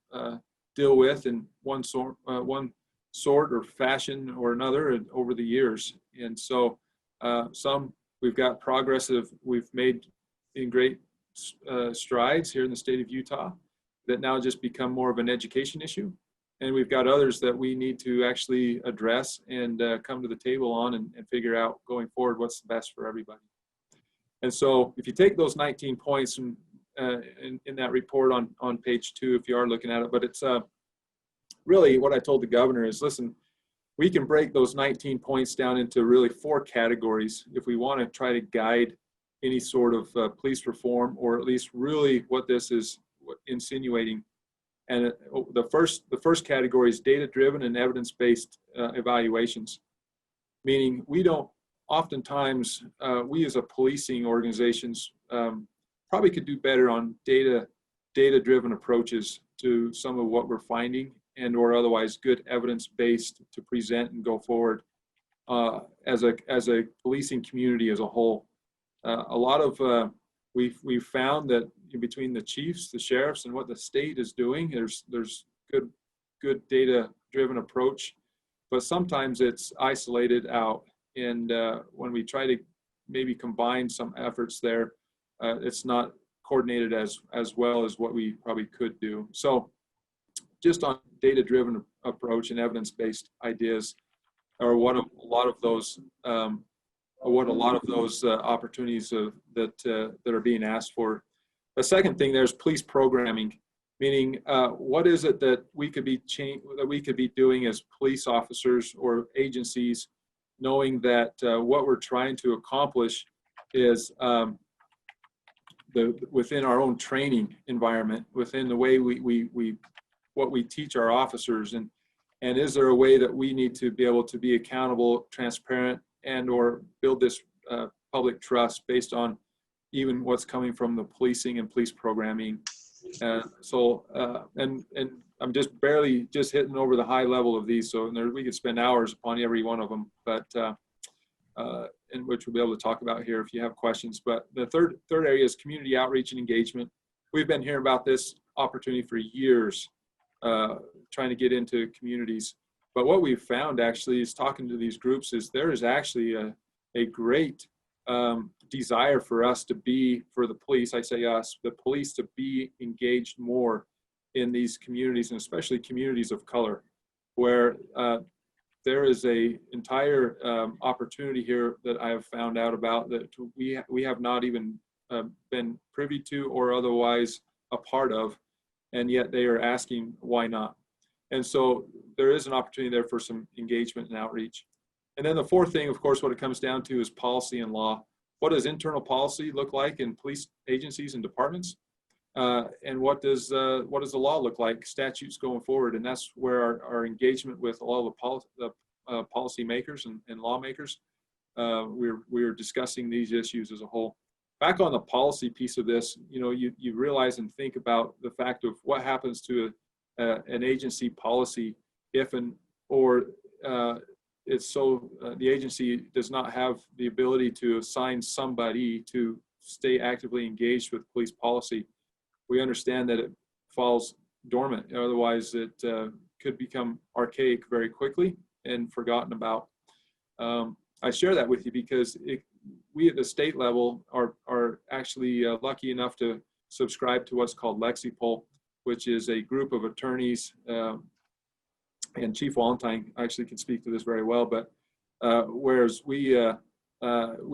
deal with in one sort or fashion or another over the years. And so some we've got progress that we've made in great strides here in the state of Utah that now just become more of an education issue. And we've got others that we need to actually address and come to the table on and figure out going forward what's the best for everybody. And so if you take those 19 points and in that report on page 2, if you are looking at it, but it's really what I told the governor is, listen, we can break those 19 points down into really 4 categories if we want to try to guide any sort of police reform, or at least really what this is insinuating. And the first category is data-driven and evidence-based evaluations, meaning we don't oftentimes, we as a policing organizations probably could do better on data-driven approaches to some of what we're finding and or otherwise good evidence-based to present and go forward as a policing community as a whole. A lot of we've found that between the chiefs, the sheriffs, and what the state is doing, there's good data-driven approach, but sometimes it's isolated out. And when we try to maybe combine some efforts there, it's not coordinated as well as what we probably could do. So just on data-driven approach and evidence-based ideas are what a lot of those opportunities that are being asked for. The second thing there's police programming, meaning what is it that we could be doing as police officers or agencies, knowing that what we're trying to accomplish is within our own training environment, within the way what we teach our officers, and is there a way that we need to be able to be accountable, transparent, and or build this public trust based on even what's coming from the policing and police programming. And I'm just barely hitting over the high level of these, so we could spend hours upon every one of them, but and which we'll be able to talk about here if you have questions. But the third area is community outreach and engagement. We've been hearing about this opportunity for years, trying to get into communities. But what we've found actually is talking to these groups is there is actually a great desire for us to be, for the police, I say us, the police to be engaged more in these communities, and especially communities of color, where there is a entire opportunity here that I have found out about that we have not even been privy to or otherwise a part of, and yet they are asking why not. And so there is an opportunity there for some engagement and outreach. And then the fourth thing, of course, what it comes down to is policy and law. What does internal policy look like in police agencies and departments? And what does the law look like, statutes going forward? And that's where our engagement with all the policy makers and lawmakers, we're discussing these issues as a whole. Back on the policy piece of this, you realize and think about the fact of what happens to an agency policy if the agency does not have the ability to assign somebody to stay actively engaged with police policy. We understand that it falls dormant. Otherwise, it could become archaic very quickly and forgotten about. I share that with you because we at the state level are actually lucky enough to subscribe to what's called Lexipol, which is a group of attorneys and Chief Valentine actually can speak to this very well, but whereas we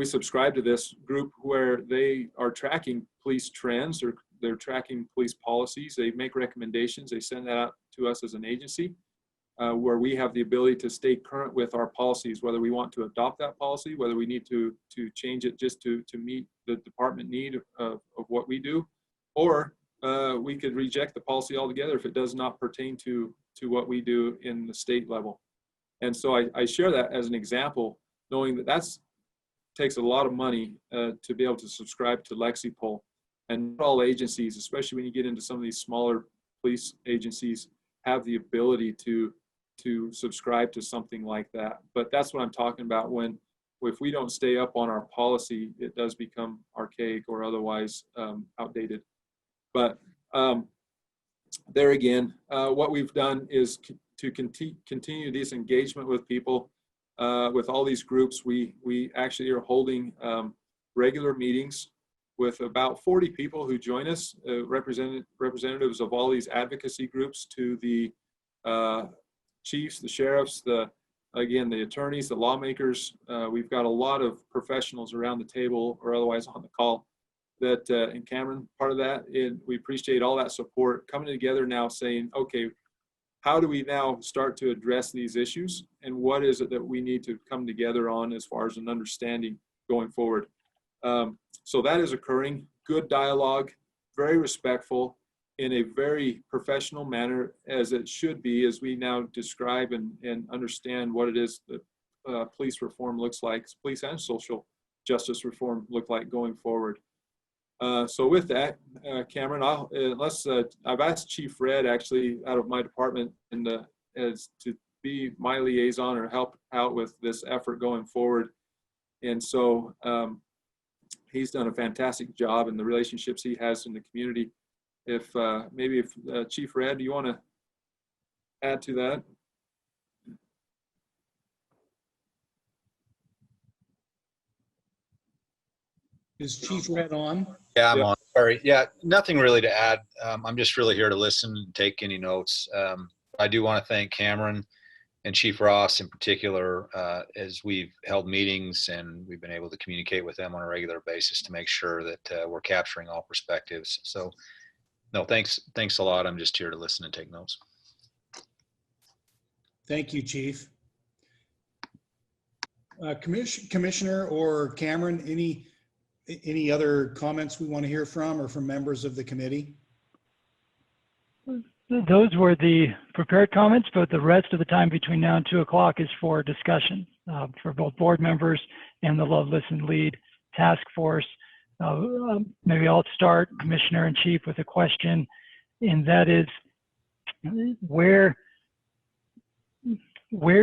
subscribe to this group where they are tracking police trends, or they're tracking police policies. They make recommendations. They send that out to us as an agency, where we have the ability to stay current with our policies, whether we want to adopt that policy, whether we need to change it just to meet the department need of what we do, or we could reject the policy altogether if it does not pertain to what we do in the state level. And so I share that as an example, knowing that that's takes a lot of money to be able to subscribe to LexiPoll. And not all agencies, especially when you get into some of these smaller police agencies, have the ability to subscribe to something like that. But that's what I'm talking about. When if we don't stay up on our policy, it does become archaic or otherwise outdated. But there again, what we've done is to continue this engagement with people, with all these groups. We actually are holding regular meetings with about 40 people who join us, representatives of all these advocacy groups, to the chiefs, the sheriffs, the attorneys, the lawmakers. We've got a lot of professionals around the table or otherwise on the call. That and Cameron, part of that, and we appreciate all that support coming together now, saying, okay, how do we now start to address these issues, and what is it that we need to come together on as far as an understanding going forward? So that is occurring. Good dialogue, very respectful, in a very professional manner, as it should be, as we now describe and understand what it is that police reform looks like, police and social justice reform look like going forward. So with that, Cameron, I've asked Chief Red, actually out of my department, as to be my liaison or help out with this effort going forward. And so he's done a fantastic job in the relationships he has in the community. If Chief Red, do you want to add to that? Is Chief Red on? Yeah, I'm on. Sorry. Yeah, nothing really to add. I'm just really here to listen and take any notes. I do want to thank Cameron and Chief Ross in particular, as we've held meetings and we've been able to communicate with them on a regular basis to make sure that we're capturing all perspectives. So, no, thanks a lot. I'm just here to listen and take notes. Thank you, Chief. Commissioner or Cameron, any other comments we want to hear from or from members of the committee? Those were the prepared comments, but the rest of the time between now and 2 o'clock is for discussion for both board members and the Love, Listen, Lead task force. Maybe I'll start, Commissioner in Chief, with a question, and that is, where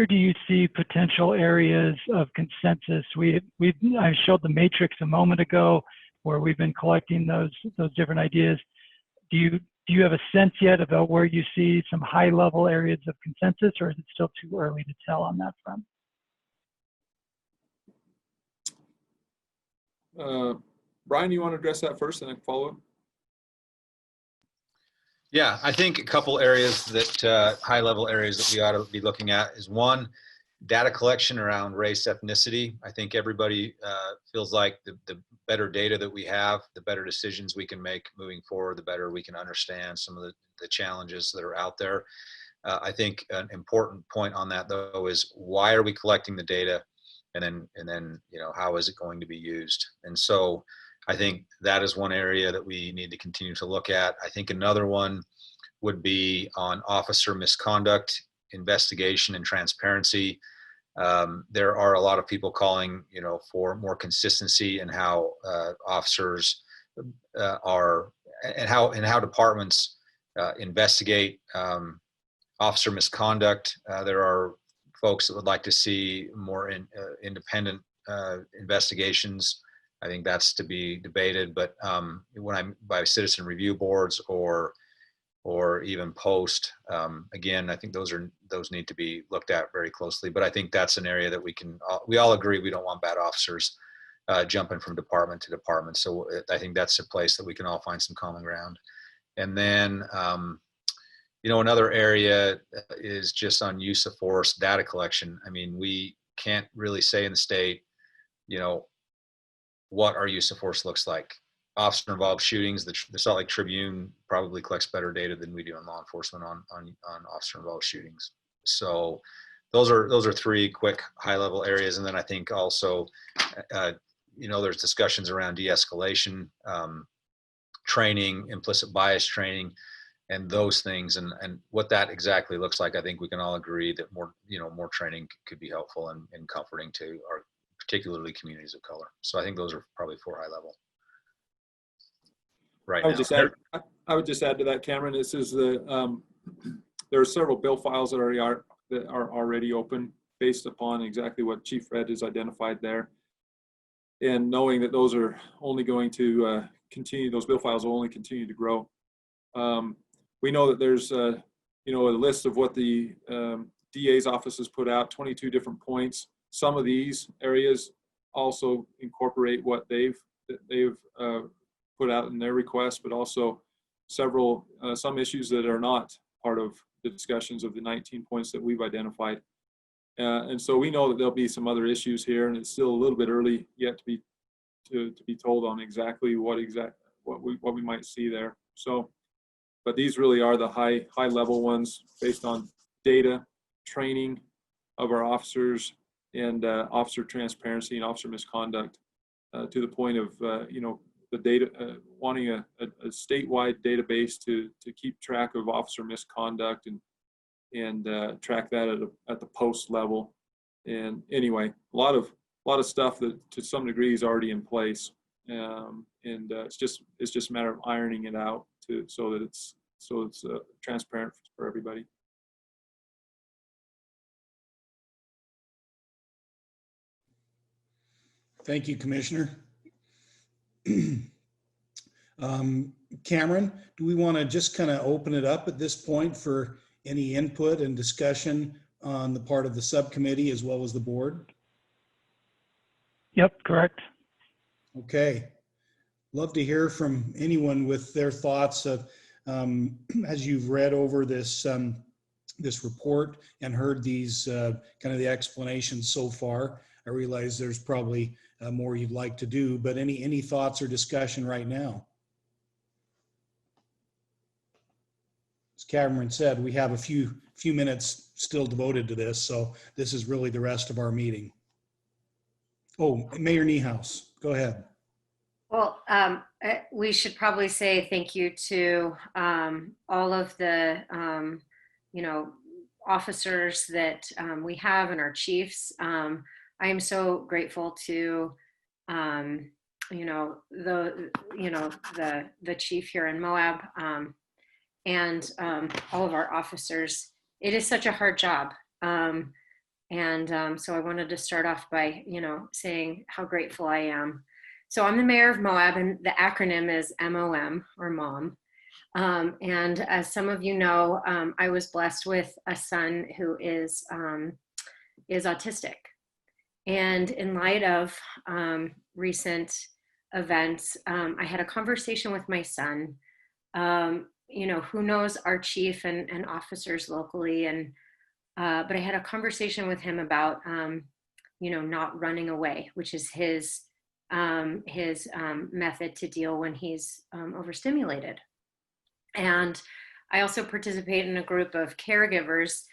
do you see potential areas of consensus? I showed the matrix a moment ago where we've been collecting those different ideas. Do you have a sense yet about where you see some high level areas of consensus, or is it still too early to tell on that front? Brian, you want to address that first and then follow up? Yeah, I think a couple areas that high level areas that we ought to be looking at is, one, data collection around race, ethnicity. I think everybody feels like the better data that we have, the better decisions we can make moving forward, the better we can understand some of the challenges that are out there. I think an important point on that, though, is why are we collecting the data, and then how is it going to be used? And so I think that is one area that we need to continue to look at. I think another one would be on officer misconduct, investigation, and transparency. There are a lot of people calling, for more consistency in how officers are, and how departments investigate officer misconduct. There are folks that would like to see more independent investigations. I think that's to be debated, but when I'm by citizen review boards or even post, again, I think those need to be looked at very closely. But I think that's an area that we all agree we don't want bad officers jumping from department to department. So I think that's a place that we can all find some common ground. And then Another area is just on use of force data collection. I mean, we can't really say in the state, what our use of force looks like. Officer involved shootings, the Salt Lake Tribune probably collects better data than we do in law enforcement on officer involved shootings. So those are three quick high level areas. And then I think also, there's discussions around de-escalation, training, implicit bias training, and those things, and what that exactly looks like. I think we can all agree that more training could be helpful and comforting to our particularly communities of color. So I think those are probably 4 high level. Right. I would just add to that, Cameron. This is there are several bill files that are already open based upon exactly what Chief Red has identified there, and knowing that those are only going to continue. Those bill files will only continue to grow. We know that there's a list of what the DA's office has put out, 22 different points. Some of these areas also incorporate what they've put out in their request, but also some issues that are not part of the discussions of the 19 points that we've identified. And so we know that there'll be some other issues here, and it's still a little bit early yet to be told on exactly what we might see there. So, but these really are the high level ones based on data, training of our officers, and officer transparency and officer misconduct, to the point of the data, wanting a statewide database to keep track of officer misconduct and track that at the post level. And anyway, a lot of stuff that to some degree is already in place, and it's just a matter of ironing it out so that it's transparent for everybody. Thank you, Commissioner. Cameron, do we want to just kind of open it up at this point for any input and discussion on the part of the subcommittee as well as the board? Yep, correct. Okay. Love to hear from anyone with their thoughts of, as you've read over this this report and heard these kind of the explanations so far. I realize there's probably more you'd like to do, but any thoughts or discussion right now? As Cameron said, we have a few minutes still devoted to this, so this is really the rest of our meeting. Oh, Mayor Niehaus, go ahead. Well, we should probably say thank you to all of the, officers that we have and our chiefs. I am so grateful to, the chief here in Moab, and all of our officers. It is such a hard job. So I wanted to start off by, saying how grateful I am. So I'm the mayor of Moab, and the acronym is MOM, or MOM. And as some of you know, I was blessed with a son who is autistic. And in light of recent events, I had a conversation with my son, who knows our chief and officers locally, but I had a conversation with him about, not running away, which is his method to deal when he's overstimulated. And I also participate in a group of caregivers,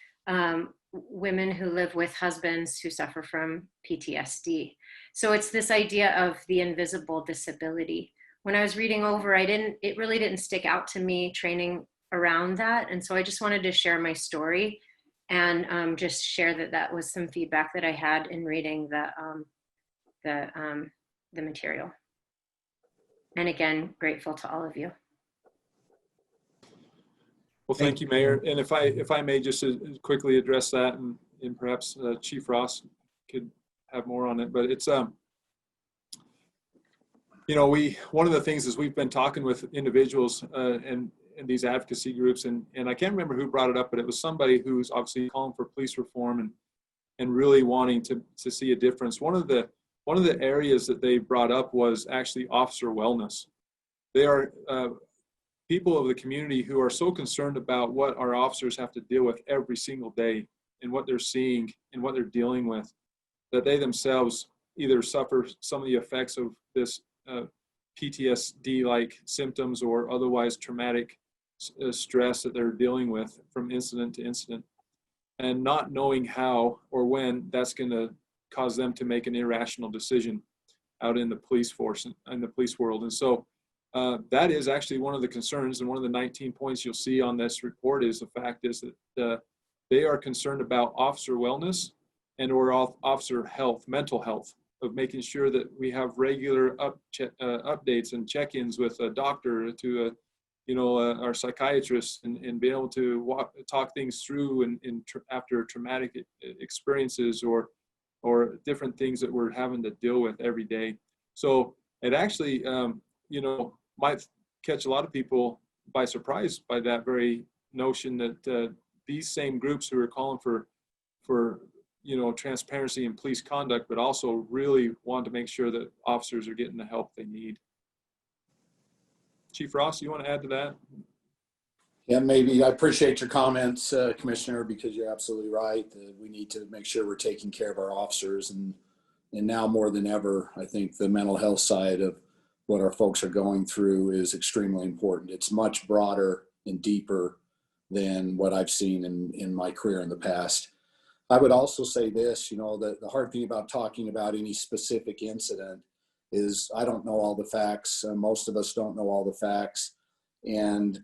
women who live with husbands who suffer from PTSD. So it's this idea of the invisible disability. When I was reading over, it really didn't stick out to me training around that. And so I just wanted to share my story and just share that was some feedback that I had in reading the material. And again, grateful to all of you. Well, thank you, Mayor. And if I may just quickly address that, and perhaps Chief Ross could have more on it, but it's, one of the things is we've been talking with individuals and these advocacy groups, and I can't remember who brought it up, but it was somebody who's obviously calling for police reform and really wanting to see a difference. One of the areas that they brought up was actually officer wellness. They are people of the community who are so concerned about what our officers have to deal with every single day and what they're seeing and what they're dealing with, that they themselves either suffer some of the effects of this PTSD-like symptoms or otherwise traumatic stress that they're dealing with from incident to incident, and not knowing how or when that's going to cause them to make an irrational decision out in the police force and the police world. And so that is actually one of the concerns, and one of the 19 points you'll see on this report is the fact is that they are concerned about officer wellness and or officer health, mental health, of making sure that we have regular updates and check-ins with a doctor, to our psychiatrist, and be able to talk things through after traumatic experiences or different things that we're having to deal with every day. So it actually, might catch a lot of people by surprise by that very notion that these same groups who are calling for transparency in police conduct, but also really want to make sure that officers are getting the help they need. Chief Ross, you want to add to that? Yeah, maybe. I appreciate your comments, Commissioner, because you're absolutely right. We need to make sure we're taking care of our officers, and now more than ever, I think the mental health side of what our folks are going through is extremely important. It's much broader and deeper than what I've seen in my career in the past. I would also say this, the hard thing about talking about any specific incident is I don't know all the facts. Most of us don't know all the facts,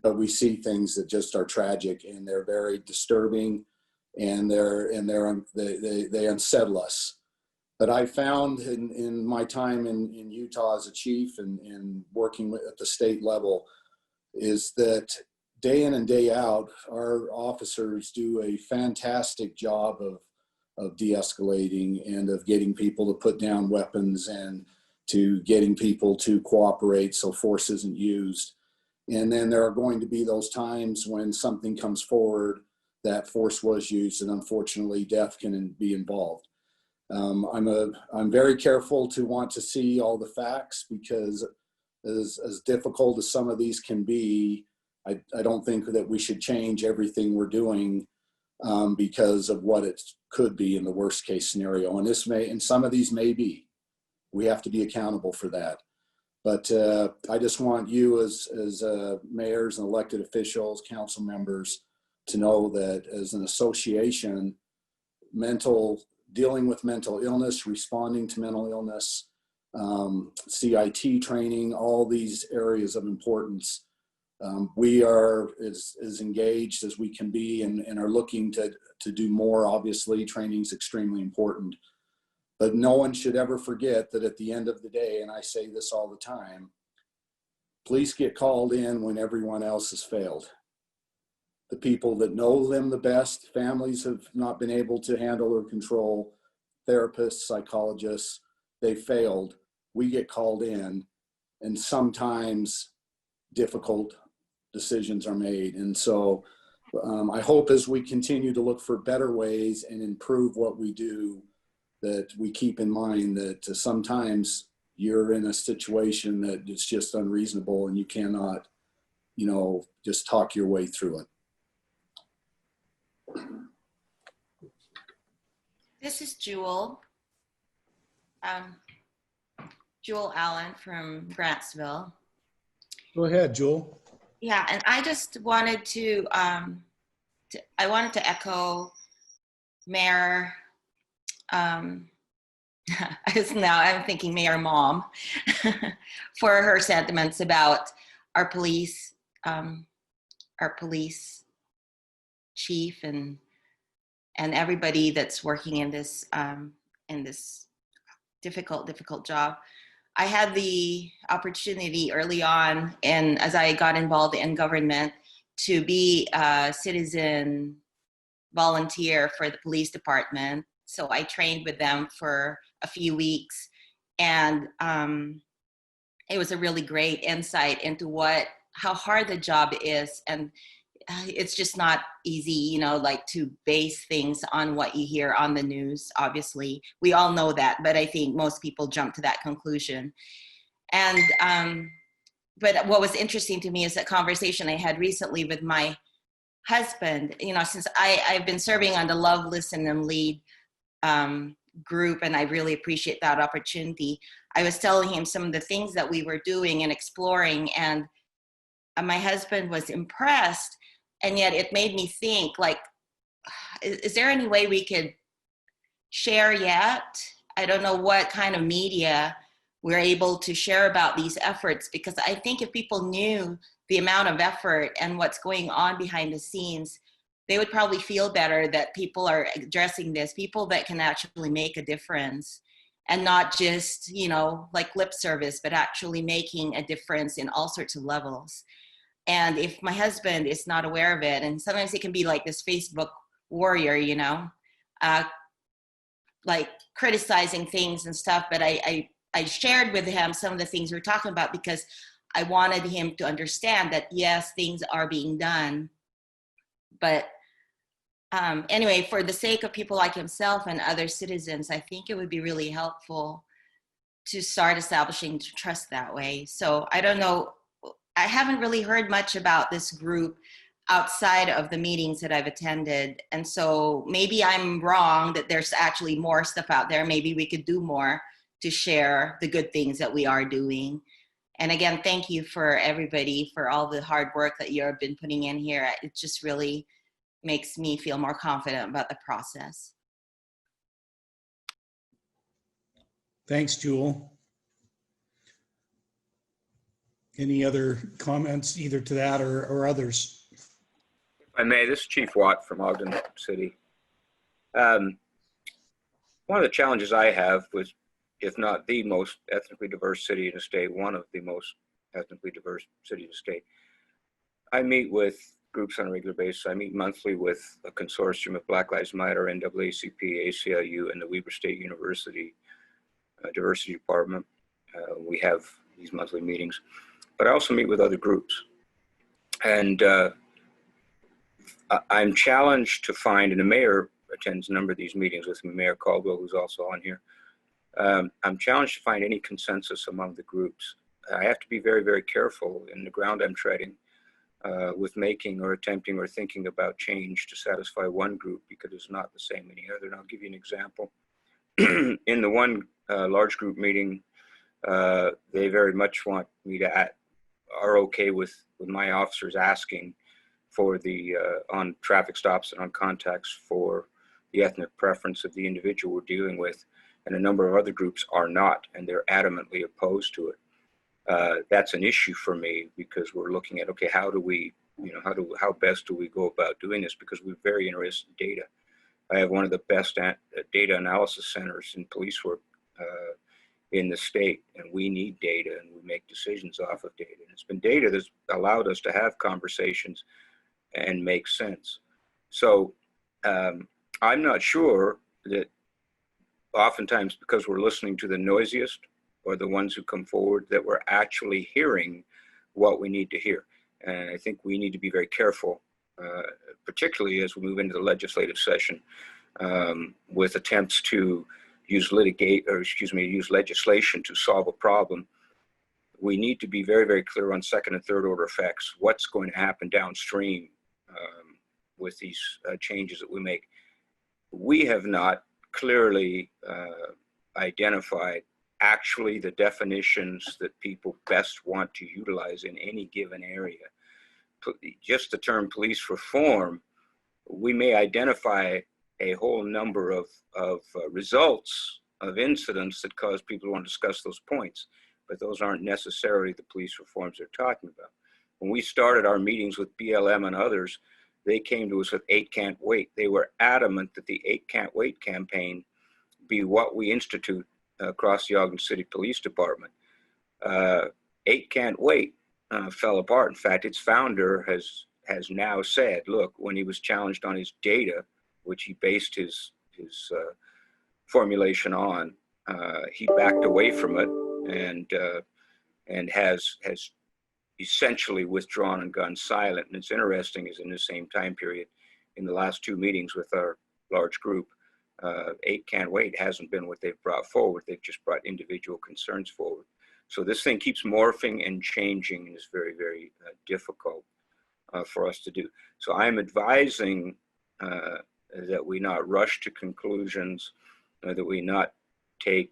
but we see things that just are tragic, and they're very disturbing, and they unsettle us. But I found in my time in Utah as a chief and working at the state level is that day in and day out, our officers do a fantastic job of de-escalating and of getting people to put down weapons and to getting people to cooperate so force isn't used. And then there are going to be those times when something comes forward that force was used, and unfortunately death can be involved. I'm very careful to want to see all the facts, because as difficult as some of these can be, I don't think that we should change everything we're doing because of what it could be in the worst case scenario. And some of these may be. We have to be accountable for that. But I just want you as mayors and elected officials, council members, to know that as an association, dealing with mental illness, responding to mental illness, CIT training, all these areas of importance, we are as engaged as we can be, and are looking to do more. Obviously, training is extremely important. But no one should ever forget that at the end of the day, and I say this all the time, police get called in when everyone else has failed. The people that know them the best, families have not been able to handle or control, therapists, psychologists, they failed. We get called in, and sometimes difficult decisions are made. And so I hope as we continue to look for better ways and improve what we do, that we keep in mind that sometimes you're in a situation that it's just unreasonable, and you cannot, just talk your way through it. This is Jewel. Jewel Allen from Grantsville. Go ahead, Jewel. Yeah, and I just wanted to echo Mayor. Now I'm thinking Mayor Mom for her sentiments about our police chief and everybody that's working in this difficult job. I had the opportunity early on, and as I got involved in government, to be a citizen volunteer for the police department. So I trained with them for a few weeks, and it was a really great insight into how hard the job is. And it's just not easy, to base things on what you hear on the news. Obviously, we all know that, but I think most people jump to that conclusion. And but what was interesting to me is that conversation I had recently with my husband. You know, since I've been serving on the Love, Listen, and Lead group, and I really appreciate that opportunity. I was telling him some of the things that we were doing and exploring, and my husband was impressed, and yet it made me think, like, is there any way we could share yet? I don't know what kind of media we're able to share about these efforts, because I think if people knew the amount of effort and what's going on behind the scenes, they would probably feel better that people are addressing this, people that can actually make a difference, and not just, you know, like lip service, but actually making a difference in all sorts of levels. And if my husband is not aware of it, and sometimes he can be like this Facebook warrior, you know, like criticizing things and stuff, but I shared with him some of the things we're talking about, because I wanted him to understand that, yes, things are being done. But anyway, for the sake of people like himself and other citizens, I think it would be really helpful to start establishing trust that way. So I don't know, I haven't really heard much about this group outside of the meetings that I've attended. And so maybe I'm wrong that there's actually more stuff out there. Maybe we could do more to share the good things that we are doing. And again, thank you for everybody for all the hard work that you've been putting in here. It just really makes me feel more confident about the process. Thanks, Jewel. Any other comments either to that or others? If I may, this is Chief Watt from Ogden City. One of the challenges I have was, if not the most ethnically diverse city in the state, one of the most ethnically diverse cities in the state. I meet with groups on a regular basis. I meet monthly with a consortium of Black Lives Matter, NAACP, ACLU, and the Weber State University Diversity Department. We have these monthly meetings, but I also meet with other groups. And I'm challenged to find, and the mayor attends a number of these meetings with me, Mayor Caldwell, who's also on here. I'm challenged to find any consensus among the groups. I have to be very, very careful in the ground I'm treading with making or attempting or thinking about change to satisfy one group, because it's not the same in the other. And I'll give you an example. In the one large group meeting, they very much want me to are okay with my officers asking for the on traffic stops and on contacts for the ethnic preference of the individual we're dealing with. And a number of other groups are not, and they're adamantly opposed to it. That's an issue for me, because we're looking at, okay, how do we, you know, how best do we go about doing this? Because we're very interested in data. I have one of the best data analysis centers in police work in the state, and we need data, and we make decisions off of data. And it's been data that's allowed us to have conversations and make sense. So I'm not sure that oftentimes, because we're listening to the noisiest or the ones who come forward, that we're actually hearing what we need to hear. And I think we need to be very careful, particularly as we move into the legislative session, with attempts to use legislation to solve a problem. We need to be very, very clear on second and third order effects. What's going to happen downstream with these changes that we make? We have not clearly identified actually the definitions that people best want to utilize in any given area. Just the term police reform, we may identify a whole number of results of incidents that cause people to want to discuss those points, but those aren't necessarily the police reforms they're talking about. When we started our meetings with BLM and others, they came to us with 8 Can't Wait. They were adamant that the 8 Can't Wait campaign be what we institute across the Ogden City Police Department. 8 Can't Wait fell apart. In fact, its founder has now said, look, when he was challenged on his data, which he based his formulation on, he backed away from it and has essentially withdrawn and gone silent. And it's interesting is in the same time period, in the last 2 meetings with our large group, 8 Can't Wait hasn't been what they've brought forward. They've just brought individual concerns forward. So this thing keeps morphing and changing, and is very, very difficult for us to do. So I'm advising that we not rush to conclusions, that we not take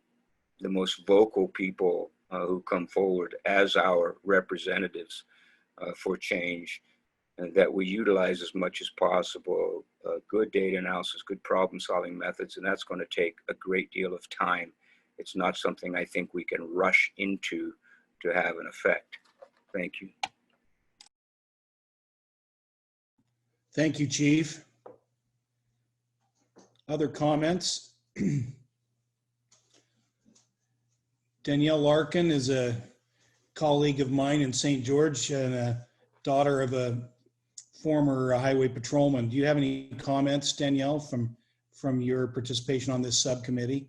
the most vocal people who come forward as our representatives for change, and that we utilize as much as possible good data analysis, good problem solving methods, and that's going to take a great deal of time. It's not something I think we can rush into to have an effect. Thank you. Thank you, Chief. Other comments? Danielle Larkin is a colleague of mine in St. George and a daughter of a former highway patrolman. Do you have any comments, Danielle, from your participation on this subcommittee?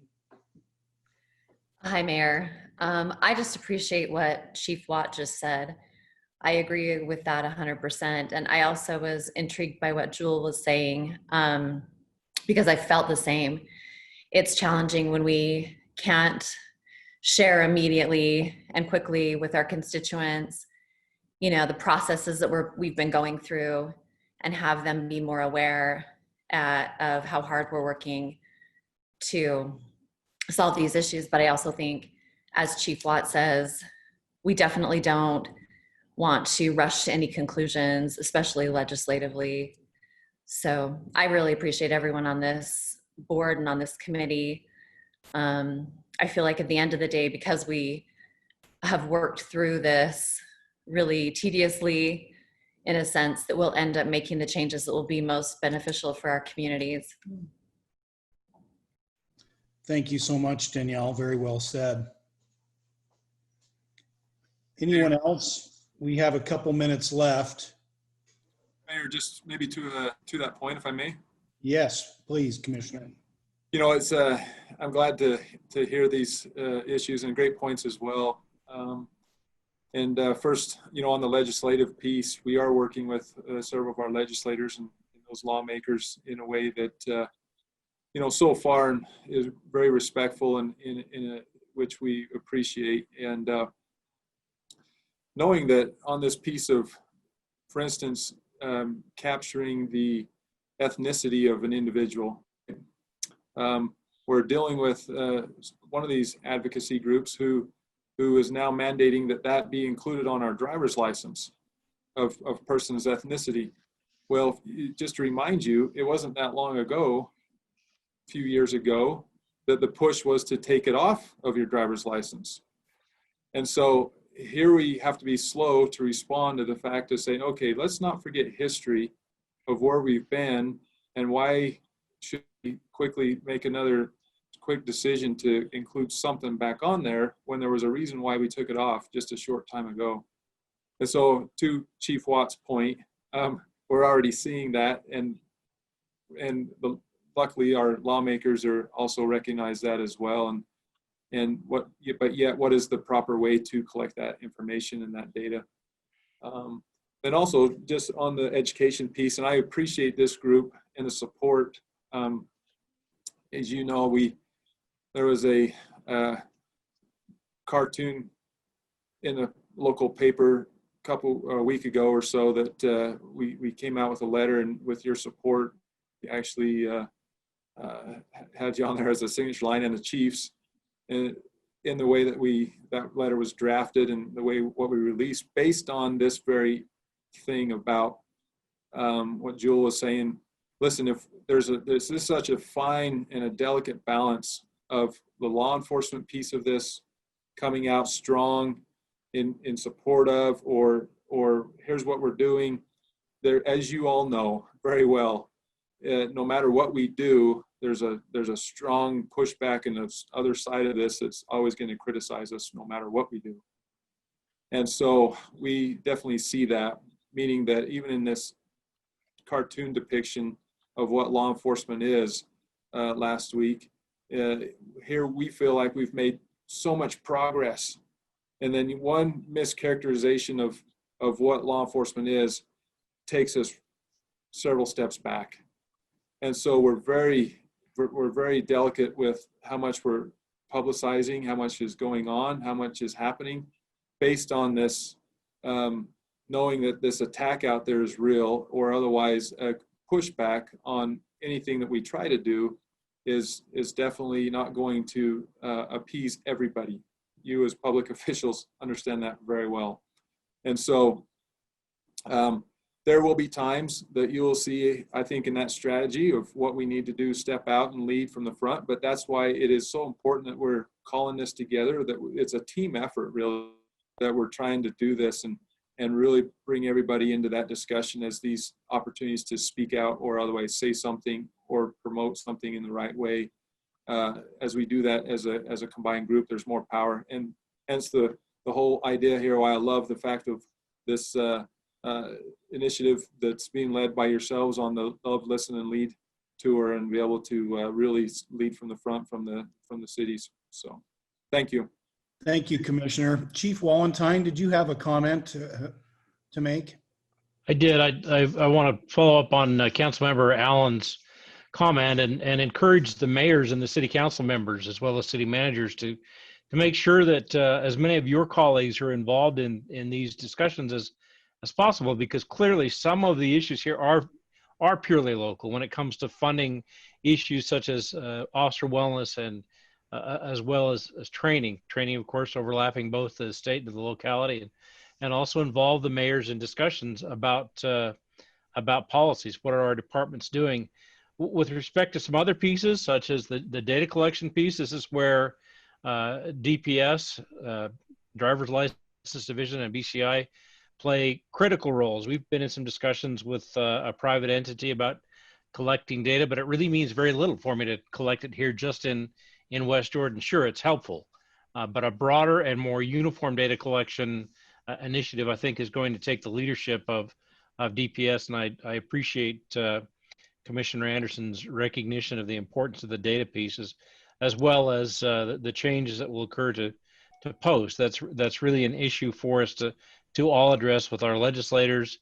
Hi, Mayor. I just appreciate what Chief Watt just said. I agree with that 100%. And I also was intrigued by what Jewel was saying because I felt the same. It's challenging when we can't share immediately and quickly with our constituents, you know, the processes that we've been going through, and have them be more aware of how hard we're working to solve these issues. But I also think, as Chief Watt says, we definitely don't want to rush to any conclusions, especially legislatively. So I really appreciate everyone on this board and on this committee. I feel like at the end of the day, because we have worked through this really tediously, in a sense, that we'll end up making the changes that will be most beneficial for our communities. Thank you so much, Danielle. Very well said. Anyone else? We have a couple minutes left. Mayor, just maybe to that point, if I may. Yes, please, Commissioner. You know, it's I'm glad to hear these issues, and great points as well. First, you know, on the legislative piece, we are working with several of our legislators and those lawmakers in a way that, you know, so far is very respectful and which we appreciate. And knowing that on this piece of, for instance, capturing the ethnicity of an individual, we're dealing with one of these advocacy groups who is now mandating that be included on our driver's license of person's ethnicity. Well, just to remind you, it wasn't that long ago, a few years ago, that the push was to take it off of your driver's license. And so here we have to be slow to respond to the fact of saying, okay, let's not forget history of where we've been, and why should we quickly make another quick decision to include something back on there when there was a reason why we took it off just a short time ago. And so, to Chief Watt's point, we're already seeing that, and luckily our lawmakers are also recognize that as well. But yet, what is the proper way to collect that information and that data? Then also, just on the education piece, and I appreciate this group and the support. As you know, there was a cartoon in a local paper a week ago or so that we came out with a letter, and with your support, we actually had you on there as a signature line, and the chiefs, and in the way that that letter was drafted and the way what we released, based on this very thing about what Jewel was saying. Listen, if there's such a fine and a delicate balance of the law enforcement piece of this coming out strong in support of, or here's what we're doing there, as you all know very well, no matter what we do, there's a strong pushback in the other side of this that's always going to criticize us no matter what we do. And so we definitely see that, meaning that even in this cartoon depiction of what law enforcement is last week, here we feel like we've made so much progress, and then one mischaracterization of what law enforcement is takes us several steps back. And so we're very delicate with how much we're publicizing, how much is going on, how much is happening, based on this, knowing that this attack out there is real, or otherwise a pushback on anything that we try to do is definitely not going to appease everybody. You as public officials understand that very well. And so there will be times that you will see, I think, in that strategy of what we need to do, step out and lead from the front. But that's why it is so important that we're calling this together, that it's a team effort, really, that we're trying to do this and really bring everybody into that discussion as these opportunities to speak out or otherwise say something or promote something in the right way. As we do that as a combined group, there's more power. And hence the whole idea here, why I love the fact of this initiative that's being led by yourselves on the Love, Listen, and Lead tour, and be able to really lead from the front from the cities. So thank you. Thank you, Commissioner. Chief Wallentyne, did you have a comment to make? I did. I want to follow up on Councilmember Allen's comment and encourage the mayors and the city council members, as well as city managers, to make sure that as many of your colleagues are involved in these discussions as possible, because clearly some of the issues here are purely local when it comes to funding issues such as officer wellness and as well as training, of course, overlapping both the state and the locality, and also involve the mayors in discussions about policies. What are our departments doing? With respect to some other pieces, such as the data collection piece, this is where DPS, Driver's License Division, and BCI play critical roles. We've been in some discussions with a private entity about collecting data, but it really means very little for me to collect it here just in West Jordan. Sure, it's helpful, but a broader and more uniform data collection initiative, I think, is going to take the leadership of DPS, and I appreciate Commissioner Anderson's recognition of the importance of the data pieces, as well as the changes that will occur to post. That's really an issue for us to all address with our legislators,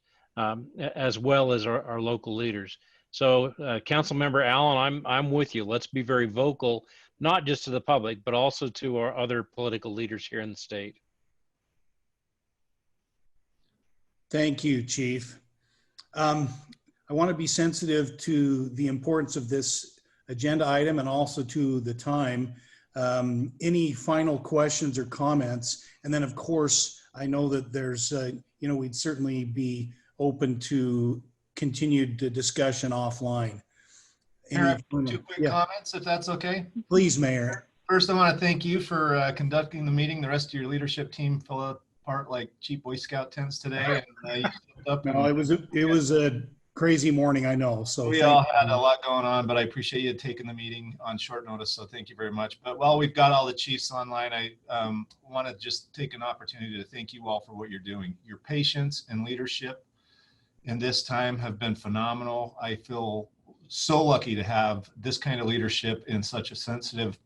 as well as our local leaders. So, Councilmember Allen, I'm with you. Let's be very vocal, not just to the public, but also to our other political leaders here in the state. Thank you, Chief. I want to be sensitive to the importance of this agenda item and also to the time. Any final questions or comments? And then, of course, I know that there's, we'd certainly be open to continued discussion offline. Mayor, two quick comments, if that's okay. Please, Mayor. First, I want to thank you for conducting the meeting. The rest of your leadership team fell apart like cheap Boy Scout tents today. And you stepped up. No, it was a crazy morning, I know. So we all had a lot going on, but I appreciate you taking the meeting on short notice. So thank you very much. But while we've got all the chiefs online, I want to just take an opportunity to thank you all for what you're doing. Your patience and leadership in this time have been phenomenal. I feel so lucky to have this kind of leadership in such a sensitive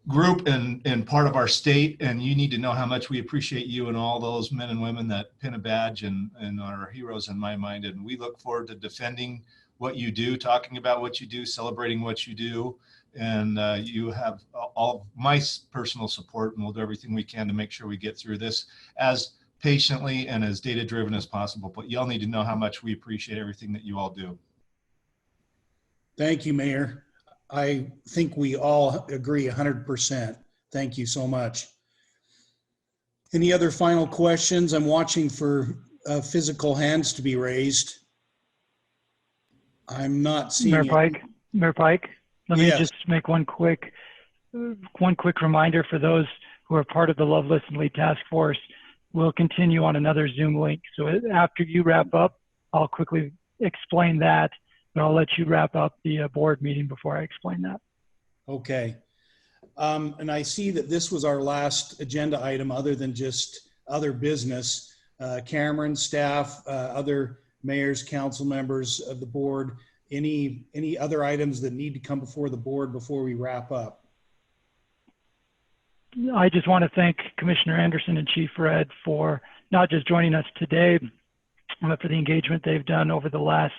group and part of our state. And you need to know how much we appreciate you and all those men and women that pin a badge and are heroes in my mind. And we look forward to defending what you do, talking about what you do, celebrating what you do. And you have all my personal support, and we'll do everything we can to make sure we get through this as patiently and as data driven as possible. But y'all need to know how much we appreciate everything that you all do. Thank you, Mayor. I think we all agree 100%. Thank you so much. Any other final questions? I'm watching for physical hands to be raised. I'm not seeing Mayor Pike, let me just make one quick reminder for those who are part of the Love, Listen, Lead Task Force. We'll continue on another Zoom link. So after you wrap up, I'll quickly explain that, but I'll let you wrap up the board meeting before I explain that. Okay. And I see that this was our last agenda item other than just other business. Cameron, staff, other mayors, council members of the board, any other items that need to come before the board before we wrap up? I just want to thank Commissioner Anderson and Chief Red for not just joining us today, but for the engagement they've done over the last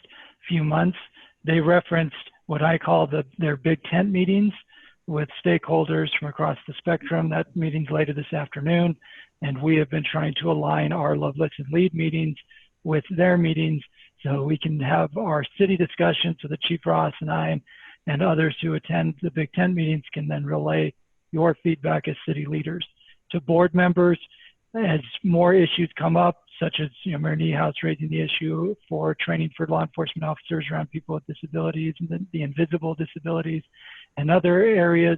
few months. They referenced what I call their big tent meetings, with stakeholders from across the spectrum. That meeting's later this afternoon. And we have been trying to align our Love, Listen, Lead meetings with their meetings so we can have our city discussions, so that Chief Ross and I and others who attend the Big Tent meetings can then relay your feedback as city leaders to board members. As more issues come up, such as Mayor Niehaus raising the issue for training for law enforcement officers around people with disabilities and the invisible disabilities and other areas,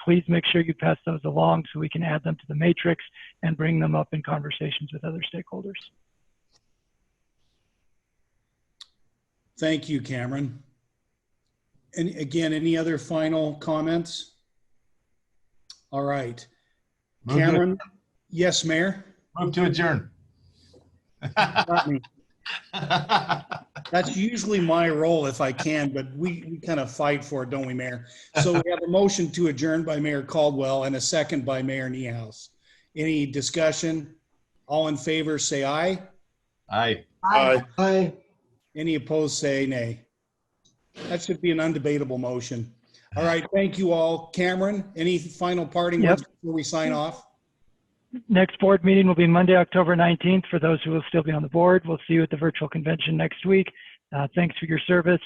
please make sure you pass those along so we can add them to the matrix and bring them up in conversations with other stakeholders. Thank you, Cameron. And again, any other final comments? All right. Cameron? Yes, Mayor? Move to adjourn. Got me. That's usually my role if I can, but we kind of fight for it, don't we, Mayor? So we have a motion to adjourn by Mayor Caldwell and a second by Mayor Niehaus. Any discussion? All in favor, say aye. Aye. Aye. Aye. Any opposed, say nay. That should be an undebatable motion. All right, thank you all. Cameron, any final parting words before we sign off? Next board meeting will be Monday, October 19th. For those who will still be on the board, we'll see you at the virtual convention next week. Thanks for your service.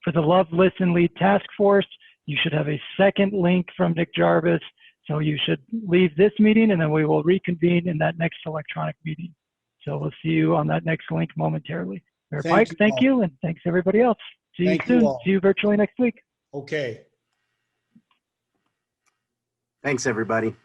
For the Love, Listen, Lead Task Force, you should have a second link from Nick Jarvis. So you should leave this meeting and then we will reconvene in that next electronic meeting. So we'll see you on that next link momentarily. Mayor Pike, thank you, and thanks everybody else. See you soon. See you virtually next week. Okay. Thanks, everybody.